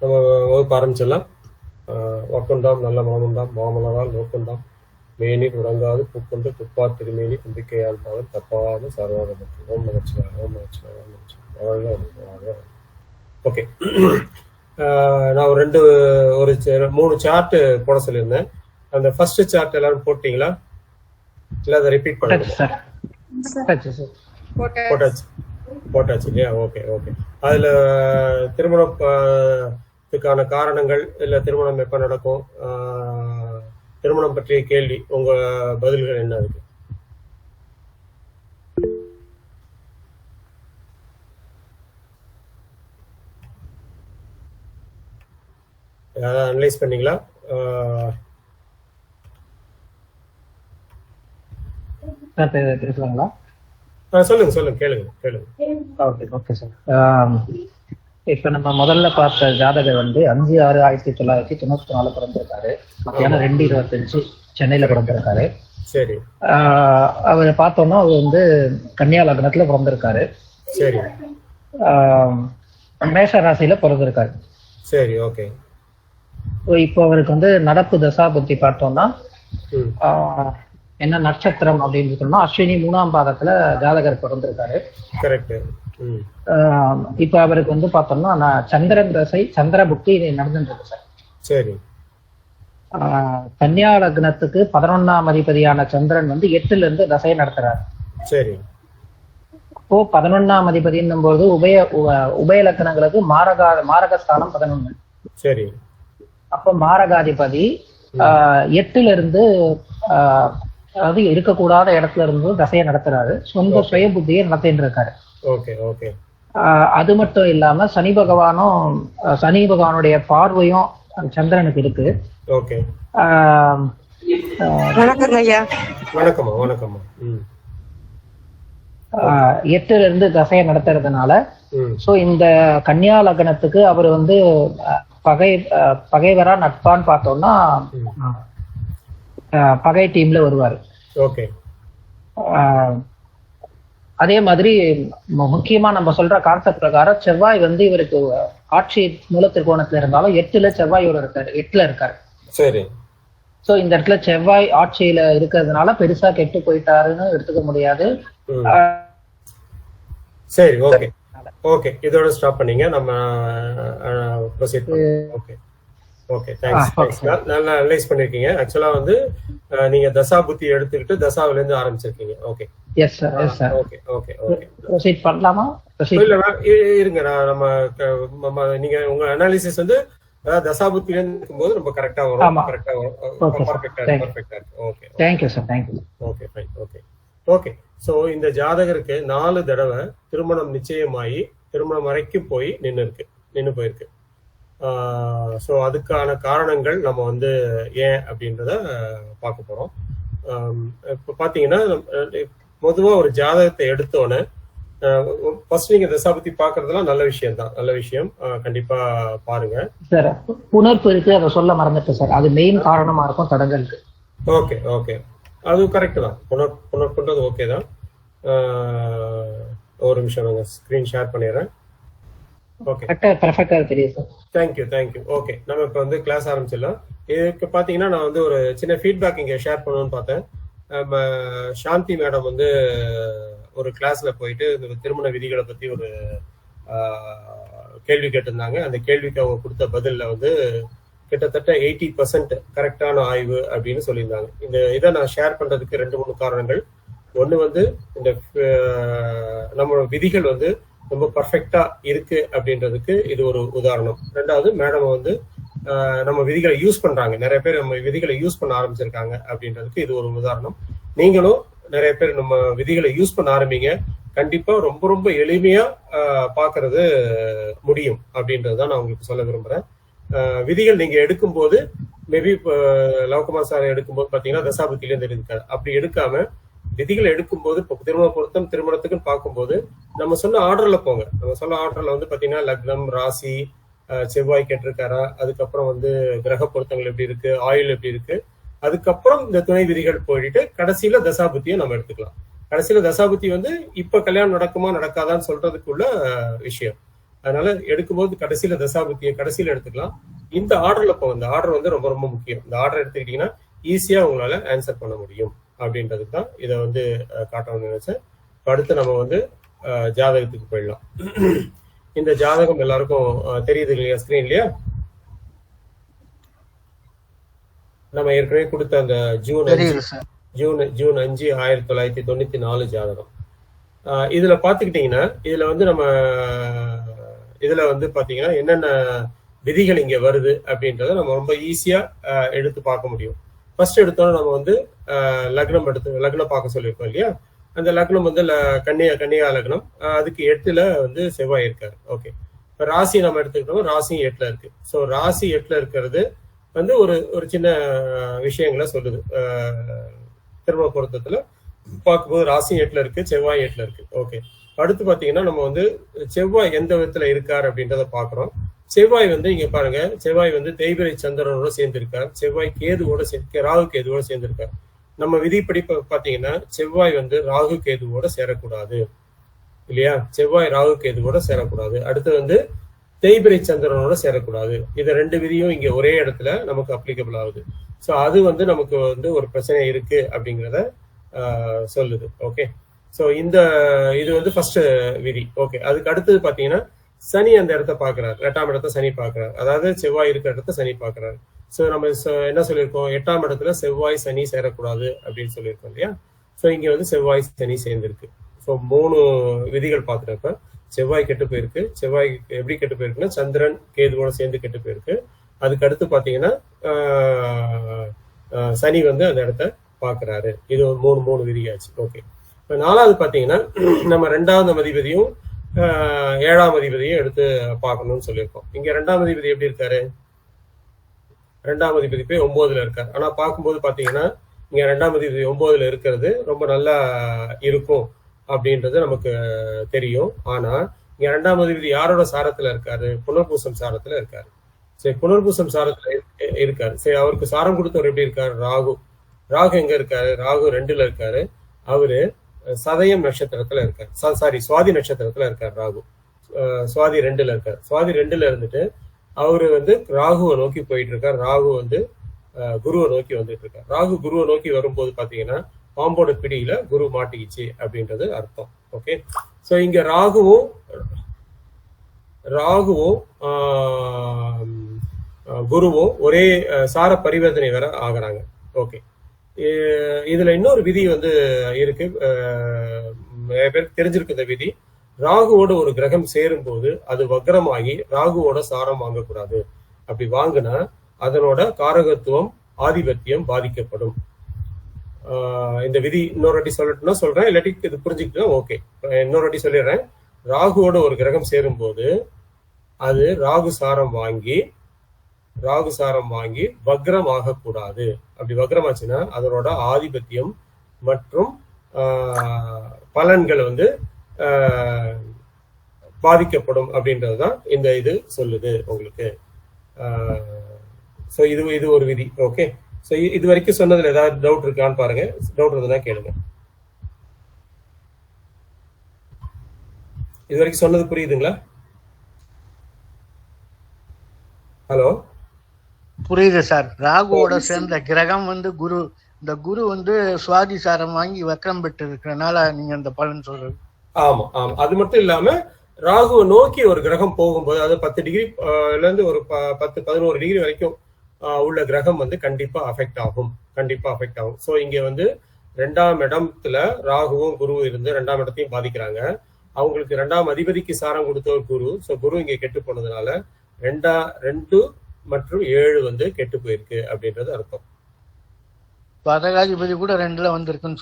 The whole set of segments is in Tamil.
நம்ம வகுப்பு ஆரம்பிச்சிடலாம். வாக்குண்டாம் நல்ல மாமுண்டாம் மாமலரால் நோக்குண்டாம் மேனில் உறங்காது பூக்கொண்டு துப்பார் திருமேனி கும்பிக்கையால் பாவல் தப்பாத சர்வாதம். ஓம் நமச்சிவாய ஓம் நமச்சிவாய ஓம் நமச்சிவாய. ஓகே, நான் ஒரு 3 சார்ட் போட சொல்லியிருந்தேன். அந்த ஃபர்ஸ்ட் சார்ட் எல்லாரும் போட்டீங்களா? இல்ல அதை ரிப்பீட் பண்ணுங்க. போட்டாச்சு இல்லையா? Okay okay. அதுல திருமணத்துக்கான காரணங்கள், இல்ல திருமணம் எப்ப நடக்கும், திருமணம் பற்றிய கேள்வி, உங்க பதில்கள் என்ன இருக்கு? அனலைஸ் பண்ணீங்களா? பேசலாங்களா? சொல்லுங்க கேளுங்க. Okay sir. இப்ப நம்ம முதல்ல பார்த்த ஜாதகர் 5/6/1994 பிறந்திருக்காரு. மத்தியானம் 2:25 சென்னையில பிறந்திருக்காரு. சரி. அவரை பார்த்தோம்னா அவர் கன்னியா லக்னத்துல பிறந்திருக்காரு. சரி. மேஷ ராசியில பிறந்திருக்காரு. சரி. ஓகே. இப்போ அவருக்கு நடப்பு தசா புத்தி பார்த்தோம்னா என்ன நட்சத்திரம் அப்படின்னு சொன்னா அஸ்வினி 3ஆம் பாதத்துல ஜாதகர் பிறந்திருக்காரு. இப்ப அவருக்கு பார்த்தோம்னா சந்திரன் தசை சந்திர புக்தி நடந்துட்டு இருக்கு சார். சரி. கன்னியா லக்னத்துக்கு 11ஆம் அதிபதியான சந்திரன் 8ல இருந்து தசையை நடத்துறாரு. சரி. அப்போ 11ஆம் அதிபதினும் போது உபய லக்னங்களுக்கு மாரகஸ்தானம் 11. சரி. அப்ப மாரகாதிபதி 8ல இருந்து அதாவது இருக்கக்கூடாத இடத்துல இருந்து தசையை நடத்துறாரு. சொந்த சுய புத்தியை நடத்திட்டு இருக்காரு. அது மட்டும் இல்லாம சனி பகவானுடைய பார்வையும் சந்திரனுக்கு இருக்கு. வணக்கம் ஐயா. வணக்கம்மா. 8ல இருந்து தசையை நடத்துறதுனால சோ இந்த கன்னியா லக்னத்துக்கு அவர் பகைவரா நட்பான்னு பார்த்தோம்னா பகை டீம்ல வருவாரு. அதே மாதிரி முக்கியமா நம்ம சொல்ற கான்செப்ட் பிரகாரம் செவ்வாய் இவருக்கு ஆட்சி மூல திருக்கோணத்துல இருந்தாலும் 8ல செவ்வாயோட இருக்காரு. சரி. சோ இந்த இடத்துல செவ்வாய் ஆட்சியில இருக்கிறதுனால பெருசா கெட்டு போயிட்டாருன்னு எடுத்துக்க முடியாது. சரி. ஓகே ஓகே, இதோட ஸ்டாப் பண்ணீங்க. நம்ம ப்ரொசீட் பண்ணுவோம். Okay, thanks. நல்லா அனலைஸ் பண்ணிருக்கீங்க. ஆக்சுவலா நீங்க தசா புத்தி எடுத்துக்கிட்டு தசாவில இருந்து ஆரம்பிச்சிருக்கீங்க. Okay. Yes sir. Yes sir. Okay okay okay. Proceed பண்ணலாமா? இல்ல இருங்க, நம்ம நீங்க உங்க அனாலிசிஸ் தசா புத்தில இருந்து இருக்கும்போது ரொம்ப கரெக்டா வரும். பர்ஃபெக்ட்டா இருக்கு. Okay. Thank you sir. Thank you. Okay fine. Okay. So இந்த ஜாதகருக்கு 4 தடவை திருமணம் நிச்சயமாயி திருமணம் வரைக்கும் போய் நின்னு போயிருக்கு. ஸோ அதுக்கான காரணங்கள் நம்ம ஏன் அப்படின்றத பார்க்க போறோம். இப்போ பார்த்தீங்கன்னா பொதுவாக ஒரு ஜாதகத்தை எடுத்தோன்னே ஃபர்ஸ்ட் நீங்க தசாபுத்தி பார்க்கறதுலாம் நல்ல விஷயம். கண்டிப்பா பாருங்க சார். புணர்ப்பு இருக்கு, அதை சொல்ல மறந்துட்டேன் சார். அது மெயின் காரணமா இருக்கும் தடங்களுக்கு. ஓகே, அது கரெக்ட் தான். புணர்ப்புன்றது ஓகே தான். ஒரு நிமிஷம் நாங்கள் ஸ்க்ரீன் ஷேர் பண்ணிடுறேன். ஓகே, பெர்ஃபெக்ட்டா தெரியுது சார். தேங்க்யூ. ஓகே, நம்ம இப்போ கிளாஸ் ஆரம்பிச்சிடலாம். இதுக்கு பார்த்தீங்கன்னா நான் ஒரு சின்ன ஃபீட்பேக் இங்கே ஷேர் பண்ணணும்னு பார்த்தேன். நம்ம சாந்தி மேடம் ஒரு கிளாஸ்ல போயிட்டு இந்த திருமண விதிகளை பத்தி ஒரு கேள்வி கேட்டிருந்தாங்க. அந்த கேள்விக்கு அவங்க கொடுத்த பதில்ல கிட்டத்தட்ட 80% கரெக்டான ஆய்வு அப்படின்னு சொல்லியிருந்தாங்க. இதை நான் ஷேர் பண்றதுக்கு 2-3 காரணங்கள். ஒன்று இந்த நம்ம விதிகள் ரொம்ப பர்ஃபெக்டா இருக்கு அப்படின்றதுக்கு இது ஒரு உதாரணம். ரெண்டாவது, மேடம் நம்ம விதிகளை யூஸ் பண்றாங்க, நிறைய பேர் நம்ம விதிகளை யூஸ் பண்ண ஆரம்பிச்சிருக்காங்க அப்படின்றதுக்கு இது ஒரு உதாரணம். நீங்களும் நிறைய பேர் நம்ம விதிகளை யூஸ் பண்ண ஆரம்பிங்க. கண்டிப்பா ரொம்ப ரொம்ப எளிமையா பாக்குறது முடியும் அப்படின்றதுதான் நான் உங்களுக்கு சொல்ல விரும்புறேன். விதிகள் நீங்க எடுக்கும்போது மேபி லவகுமார் சார் எடுக்கும்போது பாத்தீங்கன்னா தசாபுத்தில இருந்து இருக்காது. அப்படி எடுக்காம விதிகளை எடுக்கும்போது இப்போ திருமண பொருத்தம் திருமணத்துக்குன்னு பார்க்கும்போது நம்ம சொன்ன ஆர்டர்ல போங்க. நம்ம சொன்ன ஆர்டர்ல பாத்தீங்கன்னா லக்னம், ராசி, செவ்வாய் கேட்டிருக்காரா, அதுக்கப்புறம் கிரக பொருத்தங்கள் எப்படி இருக்கு, ஆயுள் எப்படி இருக்கு, அதுக்கப்புறம் இந்த துணை விதிகள் போயிட்டு கடைசியில தசாபுத்தியை நம்ம எடுத்துக்கலாம். கடைசியில தசாபுத்தி இப்ப கல்யாணம் நடக்குமா நடக்காதான்னு சொல்றதுக்குள்ள விஷயம். அதனால எடுக்கும்போது கடைசியில தசாபுத்தியை கடைசியில எடுத்துக்கலாம். இந்த ஆர்டர்ல போகும். இந்த ஆர்டர் வந்து ரொம்ப ரொம்ப முக்கியம். இந்த ஆர்டர் எடுத்துக்கிட்டீங்கன்னா ஈஸியா உங்களால ஆன்சர் பண்ண முடியும் அப்படின்றதுக்கு தான் இதை வந்து காட்டணும்னு நினைச்சேன். அடுத்து நம்ம வந்து ஜாதகத்துக்கு போயிடலாம். இந்த ஜாதகம் எல்லாருக்கும் தெரியுது இல்லையா ஸ்கிரீன்லயா? நம்ம ஏற்கனவே கொடுத்த அந்த ஜூன் 5 1994 ஜாதகம். இதுல பாத்துக்கிட்டீங்கன்னா இதுல வந்து நம்ம இதுல வந்து பாத்தீங்கன்னா என்னென்ன விதிகள் இங்க வருது அப்படின்றத நம்ம ரொம்ப ஈஸியா எடுத்து பார்க்க முடியும். ஃபர்ஸ்ட் எடுத்தோம் நம்ம வந்து லக்னம் பார்க்க சொல்லியிருக்கோம் இல்லையா? அந்த லக்னம் வந்து கன்னியா லக்னம். அதுக்கு 8ல வந்து செவ்வாய் இருக்காரு. ஓகே, இப்ப ராசி நம்ம எடுத்துக்கிட்டோம். ராசி 8ல இருக்கு. ஸோ ராசி 8ல இருக்கிறது வந்து ஒரு சின்ன விஷயங்களை சொல்லுது. திருமண பொருத்தத்துல பார்க்கும்போது ராசி 8ல இருக்கு, செவ்வாய் 8ல இருக்கு. ஓகே, அடுத்து பாத்தீங்கன்னா நம்ம வந்து செவ்வாய் எந்த விதத்துல இருக்காரு அப்படின்றத பாக்குறோம். செவ்வாய் வந்து இங்க பாருங்க, செவ்வாய் வந்து தேய்பிரை சந்திரனோட சேர்ந்து இருக்கார். செவ்வாய் கேதுவோட ராகு கேதுவோட சேர்ந்து இருக்கார். நம்ம விதிப்படி பாத்தீங்கன்னா செவ்வாய் வந்து ராகு கேதுவோட சேரக்கூடாது இல்லையா? செவ்வாய் ராகு கேதுவோட சேரக்கூடாது. அடுத்து வந்து தேய்பிரை சந்திரனோட சேரக்கூடாது. இது 2 விதியும் இங்க ஒரே இடத்துல நமக்கு அப்ளிகபிள் ஆகுது. ஸோ அது வந்து நமக்கு வந்து ஒரு பிரச்சனை இருக்கு அப்படிங்கிறத சொல்லுது. ஓகே, ஸோ இது வந்து ஃபர்ஸ்ட் விதி. ஓகே, அதுக்கு அடுத்தது பாத்தீங்கன்னா சனி அந்த இடத்த பாக்குறாரு. 8ஆம் இடத்த சனி பாக்குறாரு. அதாவது செவ்வாய் இருக்கிற இடத்த சனி பாக்குறாரு. ஸோ நம்ம என்ன சொல்லியிருக்கோம்? 8ஆம் இடத்துல செவ்வாய் சனி சேரக்கூடாது அப்படின்னு சொல்லியிருக்கோம் இல்லையா? ஸோ இங்க வந்து செவ்வாய் சனி சேர்ந்திருக்கு. ஸோ 3 விதிகள் பார்த்துட்டப்ப செவ்வாய் கெட்டு போயிருக்கு. செவ்வாய் எப்படி கெட்டு போயிருக்குன்னா சந்திரன் கேதுவோட சேர்ந்து கெட்டு போயிருக்கு. அதுக்கு அடுத்து பாத்தீங்கன்னா சனி வந்து அந்த இடத்த பாக்குறாரு. இது 3 விதியாச்சு. ஓகே, இப்ப 4வது பாத்தீங்கன்னா நம்ம 2வது அதிபதியும் 7ஆம் அதிபதியும் எடுத்து பார்க்கணும்னு சொல்லியிருக்கோம். இங்க 2ஆம் அதிபதி எப்படி இருக்காரு? 2ஆம் அதிபதி போய் 9ல இருக்காரு. ஆனா பார்க்கும்போது பாத்தீங்கன்னா இங்க 2ஆம் அதிபதி 9ல இருக்கிறது ரொம்ப நல்லா இருக்கும் அப்படின்றது நமக்கு தெரியும். ஆனா இங்க 2ஆம் அதிபதி யாரோட சாரத்துல இருக்காரு? புனர்பூசம் சாரத்துல இருக்காரு. சரி, புனர்பூசம் சாரத்துல இருக்காரு. சரி, அவருக்கு சாரம் கொடுத்தவர் எப்படி இருக்காரு? ராகு. ராகு எங்க இருக்காரு? ராகு 2ல இருக்காரு. அவரு சதயம் நட்சத்திரத்துல இருக்காரு. சாரி, சுவாதி நட்சத்திரத்துல இருக்காரு ராகு. சுவாதி 2ல இருக்காரு. சுவாதி 2ல இருந்துட்டு அவரு வந்து ராகுவை நோக்கி போயிட்டு இருக்காரு. ராகு வந்து குருவை நோக்கி வந்துட்டு இருக்காரு. ராகு குருவை நோக்கி வரும்போது பாத்தீங்கன்னா பாம்போட பிடியில குரு மாட்டிக்கிச்சு அப்படின்றது அர்த்தம். ஓகே, சோ இங்க ராகுவும் குருவும் ஒரே சார பரிவர்த்தனை வேற ஆகுறாங்க. ஓகே, இதுல இன்னொரு விதி வந்து இருக்கு. நிறைய பேருக்கு தெரிஞ்சிருக்கு இந்த விதி. ராகுவோட ஒரு கிரகம் சேரும் போது அது வக்ரமாகி ராகுவோட சாரம் வாங்கக்கூடாது. அப்படி வாங்கினா அதனோட காரகத்துவம் ஆதிபத்தியம் பாதிக்கப்படும். இந்த விதி இன்னொரு வாட்டி சொல்லட்டும்னா சொல்றேன், இல்லாட்டி இது புரிஞ்சுக்கிட்டா ஓகே. இன்னொரு வாட்டி சொல்லிடுறேன். ராகுவோட ஒரு கிரகம் சேரும் போது அது ராகு சாரம் வாங்கி வக்ரம் ஆகக்கூடாது. அப்படி வக்ரமாச்சுன்னா அதனோட ஆதிபத்தியம் மற்றும் பலன்கள் வந்து பாதிக்கப்படும் அப்படின்றதுதான் இந்த இது சொல்லுது உங்களுக்கு. ஸோ இது ஒரு விதி. ஓகே, ஸோ இது வரைக்கும் சொன்னதுல ஏதாவது டவுட் இருக்கான்னு பாருங்க. டவுட் இருந்ததுன்னா கேளுங்க. இது வரைக்கும் சொன்னது புரியுதுங்களா? ஹலோ, புரியுது சார். ராகுவோட சேர்ந்த கிரகம் வந்து குரு. இந்த குரு வந்து சுவாதி சாரம் வாங்கி வக்ரம் பெற்று இருக்கிறனால நீங்க அந்த பலன் சொல்றது. ஆமா ஆமா, அது மட்டும் இல்லாம ராகுவை நோக்கி ஒரு கிரகம் போகும்போது அது 10 டிகிரில இருந்து ஒரு 10-11 டிகிரி வரைக்கும் உள்ள கிரகம் வந்து கண்டிப்பா அஃபெக்ட் ஆகும். ஸோ இங்க வந்து 2ஆம் இடத்துல ராகுவும் குருவும் இருந்து 2ஆம் இடத்தையும் பாதிக்கிறாங்க. அவங்களுக்கு 2ஆம் அதிபதிக்கு சாரம் கொடுத்த ஒரு குரு. ஸோ குரு இங்க கெட்டு போனதுனால 2 மற்றும் 7 வந்து கெட்டு போயிருக்கு அப்படின்றது அர்த்தம். பாதகாதிபதி கூட 2ல வந்திருக்குன்னு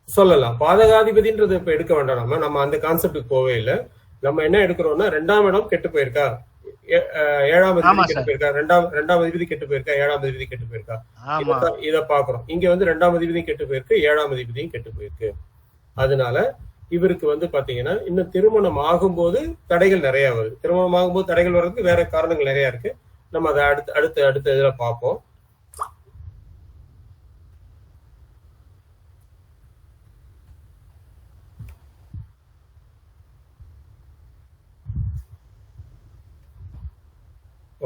சொல்லலாம். பாதகாதிபதின்றது இப்ப எடுக்க வேண்டாம். நம்ம அந்த கான்செப்டுக்கு போவே இல்லை. நம்ம என்ன எடுக்கிறோம்னா 2ஆம் இடம் கெட்டு போயிருக்கா, 7ஆம் அதிபதி கெட்டு போயிருக்கா, 2ஆம் அதிபதி கெட்டு போயிருக்கா, 7ஆம் அதிபதி கெட்டு போயிருக்கா, இத பாக்குறோம். இங்க வந்து 2ஆம் அதிபதியும் கெட்டு போயிருக்கு, 7ஆம் அதிபதியும் கெட்டு போயிருக்கு. அதனால இவருக்கு வந்து பாத்தீங்கன்னா இன்னும் திருமணம் ஆகும்போது தடைகள் நிறைய வருது. திருமணம் ஆகும்போது தடைகள் வர்றதுக்கு வேற காரணங்கள் நிறைய இருக்கு. நம்ம அதை அடுத்த இதுல பார்ப்போம்.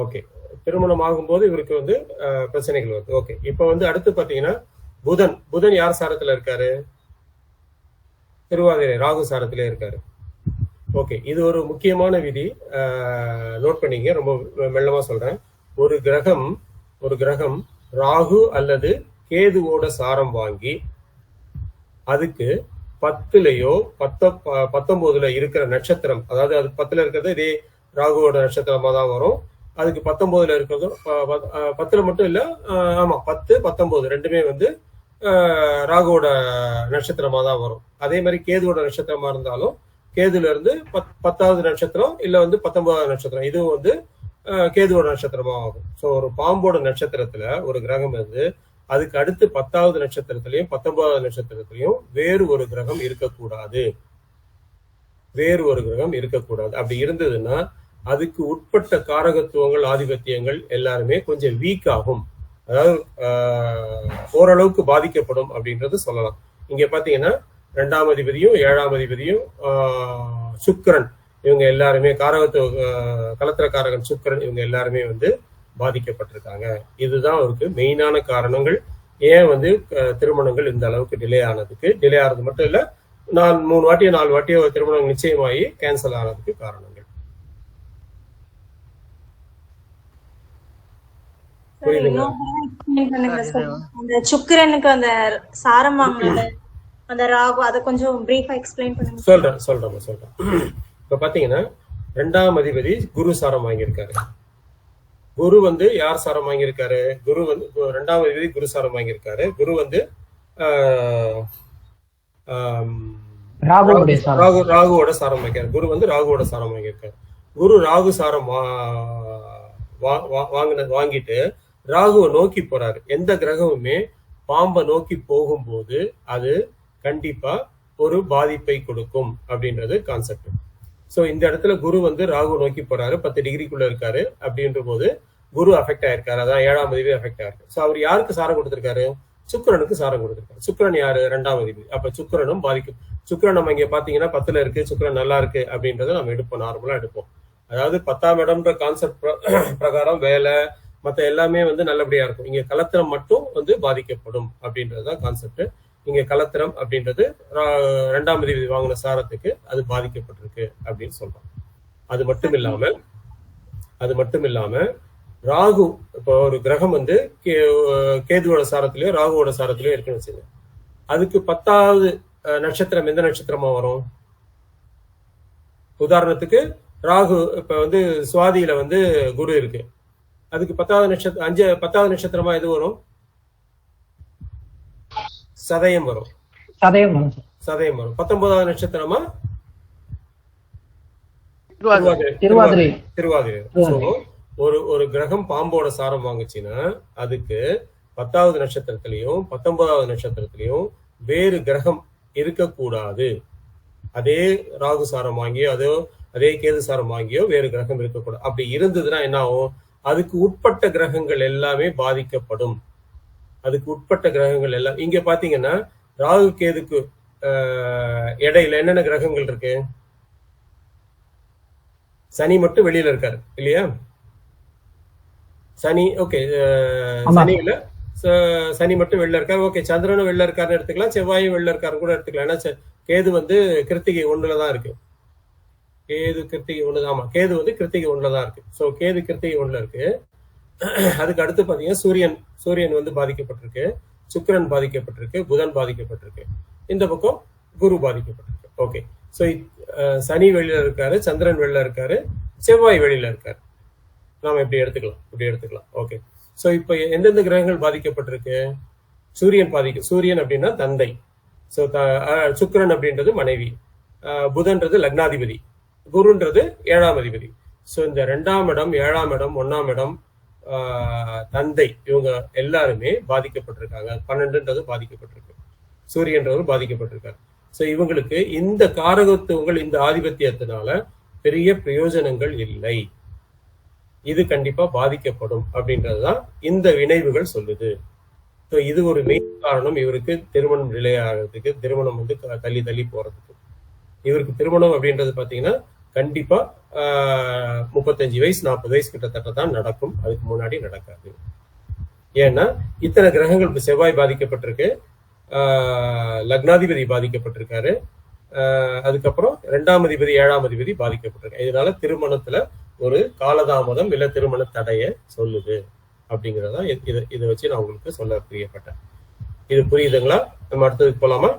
ஓகே, திருமணம் ஆகும்போது இவருக்கு வந்து பிரச்சனைகள் வருது. ஓகே, இப்ப வந்து அடுத்து பாத்தீங்கன்னா புதன் யார் சாரத்துல இருக்காரு? திருவாதிரை ராகு சாரத்திலே இருக்காரு. ஓகே, இது ஒரு முக்கியமான விதி, நோட் பண்ணிங்க. ரொம்ப மெல்லமா சொல்றேன். ஒரு கிரகம் ராகு அல்லது கேதுவோட சாரம் வாங்கி அதுக்கு 10லயோ 19ல இருக்கிற நட்சத்திரம், அதாவது அது 10ல இருக்கிறது இதே ராகுவோட நட்சத்திரமா தான் வரும். அதுக்கு 19ல இருக்கிறதும் 10ல மட்டும் இல்ல, ஆமா 10, 19 ரெண்டுமே வந்து ராகுவோட நட்சத்திரமா தான் வரும். அதே மாதிரி கேதுவோட நட்சத்திரமா இருந்தாலும் கேதுல இருந்து 10வது நட்சத்திரம் இல்ல வந்து 19வது நட்சத்திரம், இதுவும் வந்து கேதுவோட நட்சத்திரமா ஆகும். ஸோ ஒரு பாம்போட நட்சத்திரத்துல ஒரு கிரகம் வந்து அதுக்கு அடுத்து 10வது நட்சத்திரத்திலையும் 19வது நட்சத்திரத்திலையும் வேறு ஒரு கிரகம் இருக்கக்கூடாது. அப்படி இருந்ததுன்னா அதுக்கு உட்பட்ட காரகத்துவங்கள் ஆதிபத்தியங்கள் எல்லாருமே கொஞ்சம் வீக் ஆகும், அதாவது ஓரளவுக்கு பாதிக்கப்படும் அப்படின்றது சொல்லலாம். இங்க பாத்தீங்கன்னா 2ஆம் அதிபதியும் 7ஆம் அதிபதியும் சுக்கிரன், இவங்க எல்லாருமே காரகத்துவ கலத்திர காரகன் சுக்கிரன், இவங்க எல்லாருமே வந்து பாதிக்கப்பட்டிருக்காங்க. இதுதான் அவருக்கு மெயினான காரணங்கள் ஏன் வந்து திருமணங்கள் இந்த அளவுக்கு டிலே ஆனது மட்டும் இல்ல, 4 வாட்டியோ திருமணம் நிச்சயமாகி கேன்சல் ஆனதுக்கு காரணங்கள். அந்த சுக்கிரனுக்கு அந்த சாரம் வாங்கினது அந்த ராகு, அத கொஞ்சம் பிரீஃபா எக்ஸ்பிளைன் பண்ணுங்க. சொல்றேன். இப்ப பாத்தீங்கன்னா 2ஆம் அதிபதி குரு சாரம் வாங்கியிருக்காரு. குரு வந்து யார் சாரம் வாங்கியிருக்காரு? குரு வந்து 2ஆம் அதிபதி குரு சாரம் வாங்கியிருக்காரு. குரு வந்து ராகுவோட சாரம் வாங்கியிருக்காரு. குரு வந்து ராகுவோட சாரம் வாங்கியிருக்காரு. குரு ராகு சாரம் வாங்கிட்டு ராகுவை நோக்கி போறாரு. எந்த கிரகமுமே பாம்பை நோக்கி போகும்போது அது கண்டிப்பா ஒரு பாதிப்பை கொடுக்கும் அப்படின்றது கான்செப்ட். சோ இந்த இடத்துல குரு வந்து ராகு நோக்கி போறாரு, 10 டிகிரிக்குள்ள இருக்காரு. அப்படின்ற போது குரு அஃபெக்ட் ஆயிருக்காரு, அதான் 7ஆம் அதிபதி அஃபெக்ட் ஆயிருக்கு. சோ அவர் யாருக்கு சாரம் கொடுத்திருக்காரு? சுக்கிரனுக்கு சாரம் கொடுத்திருக்காரு. சுக்கிரன் யாரு? 2ஆம் அதிபதி. அப்ப சுக்கிரனும் பாதிக்கும். சுக்கிரன் நம்ம இங்க பாத்தீங்கன்னா 10ல இருக்கு, சுக்கிரன் நல்லா இருக்கு அப்படின்றத நம்ம எடுப்போம், நார்மலா எடுப்போம். அதாவது 10ஆம் இடம்ன்ற கான்செப்ட் பிரகாரம் வேலை மத்த எல்லாமே வந்து நல்லபடியா இருக்கும். இங்க கலத்திரம் மட்டும் வந்து பாதிக்கப்படும் அப்படின்றதுதான் கான்செப்ட். இங்க கலத்திரம் அப்படின்றது 2ஆம் அதிபதி வாங்கின சாரத்துக்கு அது பாதிக்கப்பட்டிருக்கு அப்படின்னு சொல்றோம். அது மட்டும் இல்லாம ராகு, இப்போ ஒரு கிரகம் வந்து கேதுவோட சாரத்திலயோ ராகுவோட சாரத்திலயோ இருக்குன்னு வச்சுங்க, அதுக்கு 10வது நட்சத்திரம் எந்த நட்சத்திரமா வரும்? உதாரணத்துக்கு ராகு இப்ப வந்து சுவாதியில வந்து குரு இருக்கு, அதுக்கு 10வது நட்சத்திரமா எது வரும்? சதயம் வரும். 19வது நட்சத்திரமா திருவாதிரை. ஒரு கிரகம் பாம்போட சாரம் வாங்குச்சுன்னா அதுக்கு 10வது நட்சத்திரத்திலையும் 19வது நட்சத்திரத்திலையும் வேறு கிரகம் இருக்கக்கூடாது. அதே ராகு சாரம் வாங்கியோ அதே கேது சாரம் வாங்கியோ வேறு கிரகம் இருக்கக்கூடாது. அப்படி இருந்ததுன்னா என்ன ஆகும்? அதுக்கு உட்பட்ட கிரகங்கள் எல்லாமே பாதிக்கப்படும். இங்க பாத்தீங்கன்னா ராகு கேதுக்கு இடையில என்னென்ன கிரகங்கள் இருக்கு? சனி மட்டும் வெளியில இருக்காரு இல்லையா? சனி ஓகே, சனி மட்டும் வெளில இருக்காரு. ஓகே, சந்திரனும் வெளில இருக்காருன்னு எடுத்துக்கலாம், செவ்வாயும் வெளில இருக்காரு கூட எடுத்துக்கலாம். ஏன்னா கேது வந்து கிருத்திகை 1ல தான் இருக்கு. கேது வந்து கிருத்திகை 1ல தான் இருக்கு. சோ கேது கிருத்திகை 1ல இருக்கு. அதுக்கு அடுத்து பாத்தீங்கன்னா சூரியன் வந்து பாதிக்கப்பட்டிருக்கு, சுக்கிரன் பாதிக்கப்பட்டிருக்கு, புதன் பாதிக்கப்பட்டிருக்கு, இந்த பக்கம் குரு பாதிக்கப்பட்டிருக்கு. ஓகே, சோ சனி வெளியில இருக்காரு, சந்திரன் வெளியில இருக்காரு, செவ்வாய் வெளியில இருக்காரு. நாம இப்படி எடுத்துக்கலாம். ஓகே, சோ இப்ப எந்தெந்த கிரகங்கள் பாதிக்கப்பட்டிருக்கு? சூரியன் அப்படின்னா தந்தை, சோ சுக்கிரன் அப்படின்றது மனைவி, புதன்றது லக்னாதிபதி, குருன்றது 7ஆம் அதிபதி. சோ இந்த 2ஆம் இடம், 7ஆம் இடம், 1ஆம் இடம், தந்தை, இவங்க எல்லாருமே பாதிக்கப்பட்டிருக்காங்க. 12ன்றது பாதிக்கப்பட்டிருக்கு, சூரியன்றவர் பாதிக்கப்பட்டிருக்காரு. சோ இவங்களுக்கு இந்த காரகத்துவங்கள், இந்த ஆதிபத்தியத்தினால பெரிய பிரயோஜனங்கள் இல்லை. இது கண்டிப்பா பாதிக்கப்படும் அப்படின்றதுதான் இந்த விளைவுகள் சொல்லுது. ஸோ இது ஒரு மெயின் காரணம் இவருக்கு திருமணம் டிலே ஆகிறதுக்கு, திருமணம் வந்து தள்ளி போறதுக்கு. இவருக்கு திருமணம் அப்படின்றது பாத்தீங்கன்னா கண்டிப்பா 35 வயசு 40 வயசு கிட்டத்தட்ட தான் நடக்கும், அதுக்கு முன்னாடி நடக்காது. ஏன்னா இத்தனை கிரகங்கள், இப்ப செவ்வாய் பாதிக்கப்பட்டிருக்கு, லக்னாதிபதி பாதிக்கப்பட்டிருக்காரு, அதுக்கப்புறம் 2ஆம் அதிபதி 7ஆம் அதிபதி பாதிக்கப்பட்டிருக்கு. இதனால திருமணத்துல ஒரு காலதாமதம் இல்ல திருமண தடைய சொல்லுது அப்படிங்கறதா இதை வச்சு நான் உங்களுக்கு சொல்ல பிரியப்பட்டேன். இது புரியுதுங்களா? நம்ம அடுத்ததுக்கு போலாமா?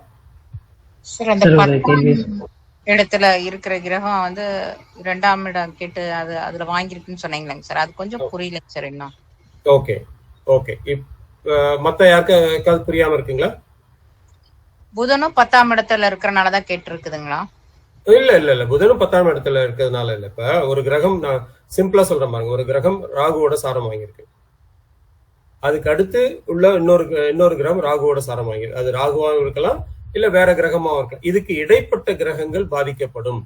சார், அந்த 10ஆம் இடத்துல இருக்கிற கிரகம் வந்து 2ஆம் இடம் கேட்டு அதுல வாங்கிருக்குன்னு சொன்னீங்களாங்க சார், அது கொஞ்சம் புரியலைங்க சார் இன்னும். Okay okay. மத்த யாருக்காவது புரியாம இருக்குங்களா? புதனும் 10ஆம் இடத்துல இருக்கிறனாலதான் கேட்டு இருக்குதுங்களா? இல்ல இல்ல இல்ல, புதனும் 10ஆம் இடத்துல இருக்கிறதுனால இல்ல. இப்ப ஒரு கிரகம், நான் சிம்பிளா சொல்றேன் பாருங்க, ஒரு கிரகம் ராகுவோட சாரம் வாங்கியிருக்கு, அதுக்கு அடுத்து உள்ள இன்னொரு கிரகம் ராகுவோட சாரம் வாங்கியிருக்கு. அது ராகுவாகவும் இருக்கலாம் இல்ல வேற கிரகமாவும் இருக்கலாம். இதுக்கு இடைப்பட்ட கிரகங்கள் பாதிக்கப்படும்,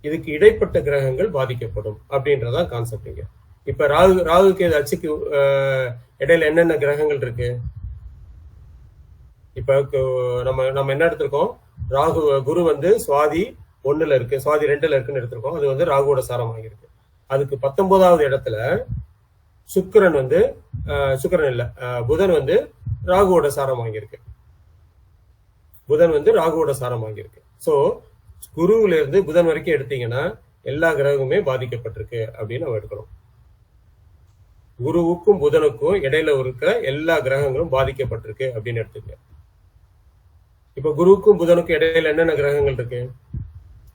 இதுக்கு இடைப்பட்ட கிரகங்கள் பாதிக்கப்படும் அப்படின்றதான் கான்செப்ட் இங்க. இப்ப ராகுக்கு அச்சுக்கு இடையில என்னென்ன கிரகங்கள் இருக்கு? இப்ப நம்ம என்ன எடுத்திருக்கோம்? குரு வந்து சுவாதி 1ல இருக்கு, சுவாதி 2ல இருக்குன்னு எடுத்திருக்கோம். அது வந்து ராகுவோட சாரம் வாங்கியிருக்கு. அதுக்கு 19வது இடத்துல சுக்கிரன் வந்து புதன் வந்து ராகுவோட சாரம் வாங்கியிருக்கு. புதன் வந்து ராகுவோட சாரம் வாங்கியிருக்கு. சோ குருவுல இருந்து புதன் வரைக்கும் எடுத்தீங்கன்னா எல்லா கிரகமுமே பாதிக்கப்பட்டிருக்கு அப்படின்னு நம்ம எடுக்கணும். குருவுக்கும் புதனுக்கும் இடையில இருக்கிற எல்லா கிரகங்களும் பாதிக்கப்பட்டிருக்கு அப்படின்னு எடுத்துக்க. இப்ப குருவுக்கும் புதனுக்கும் இடையில என்னென்ன கிரகங்கள் இருக்கு?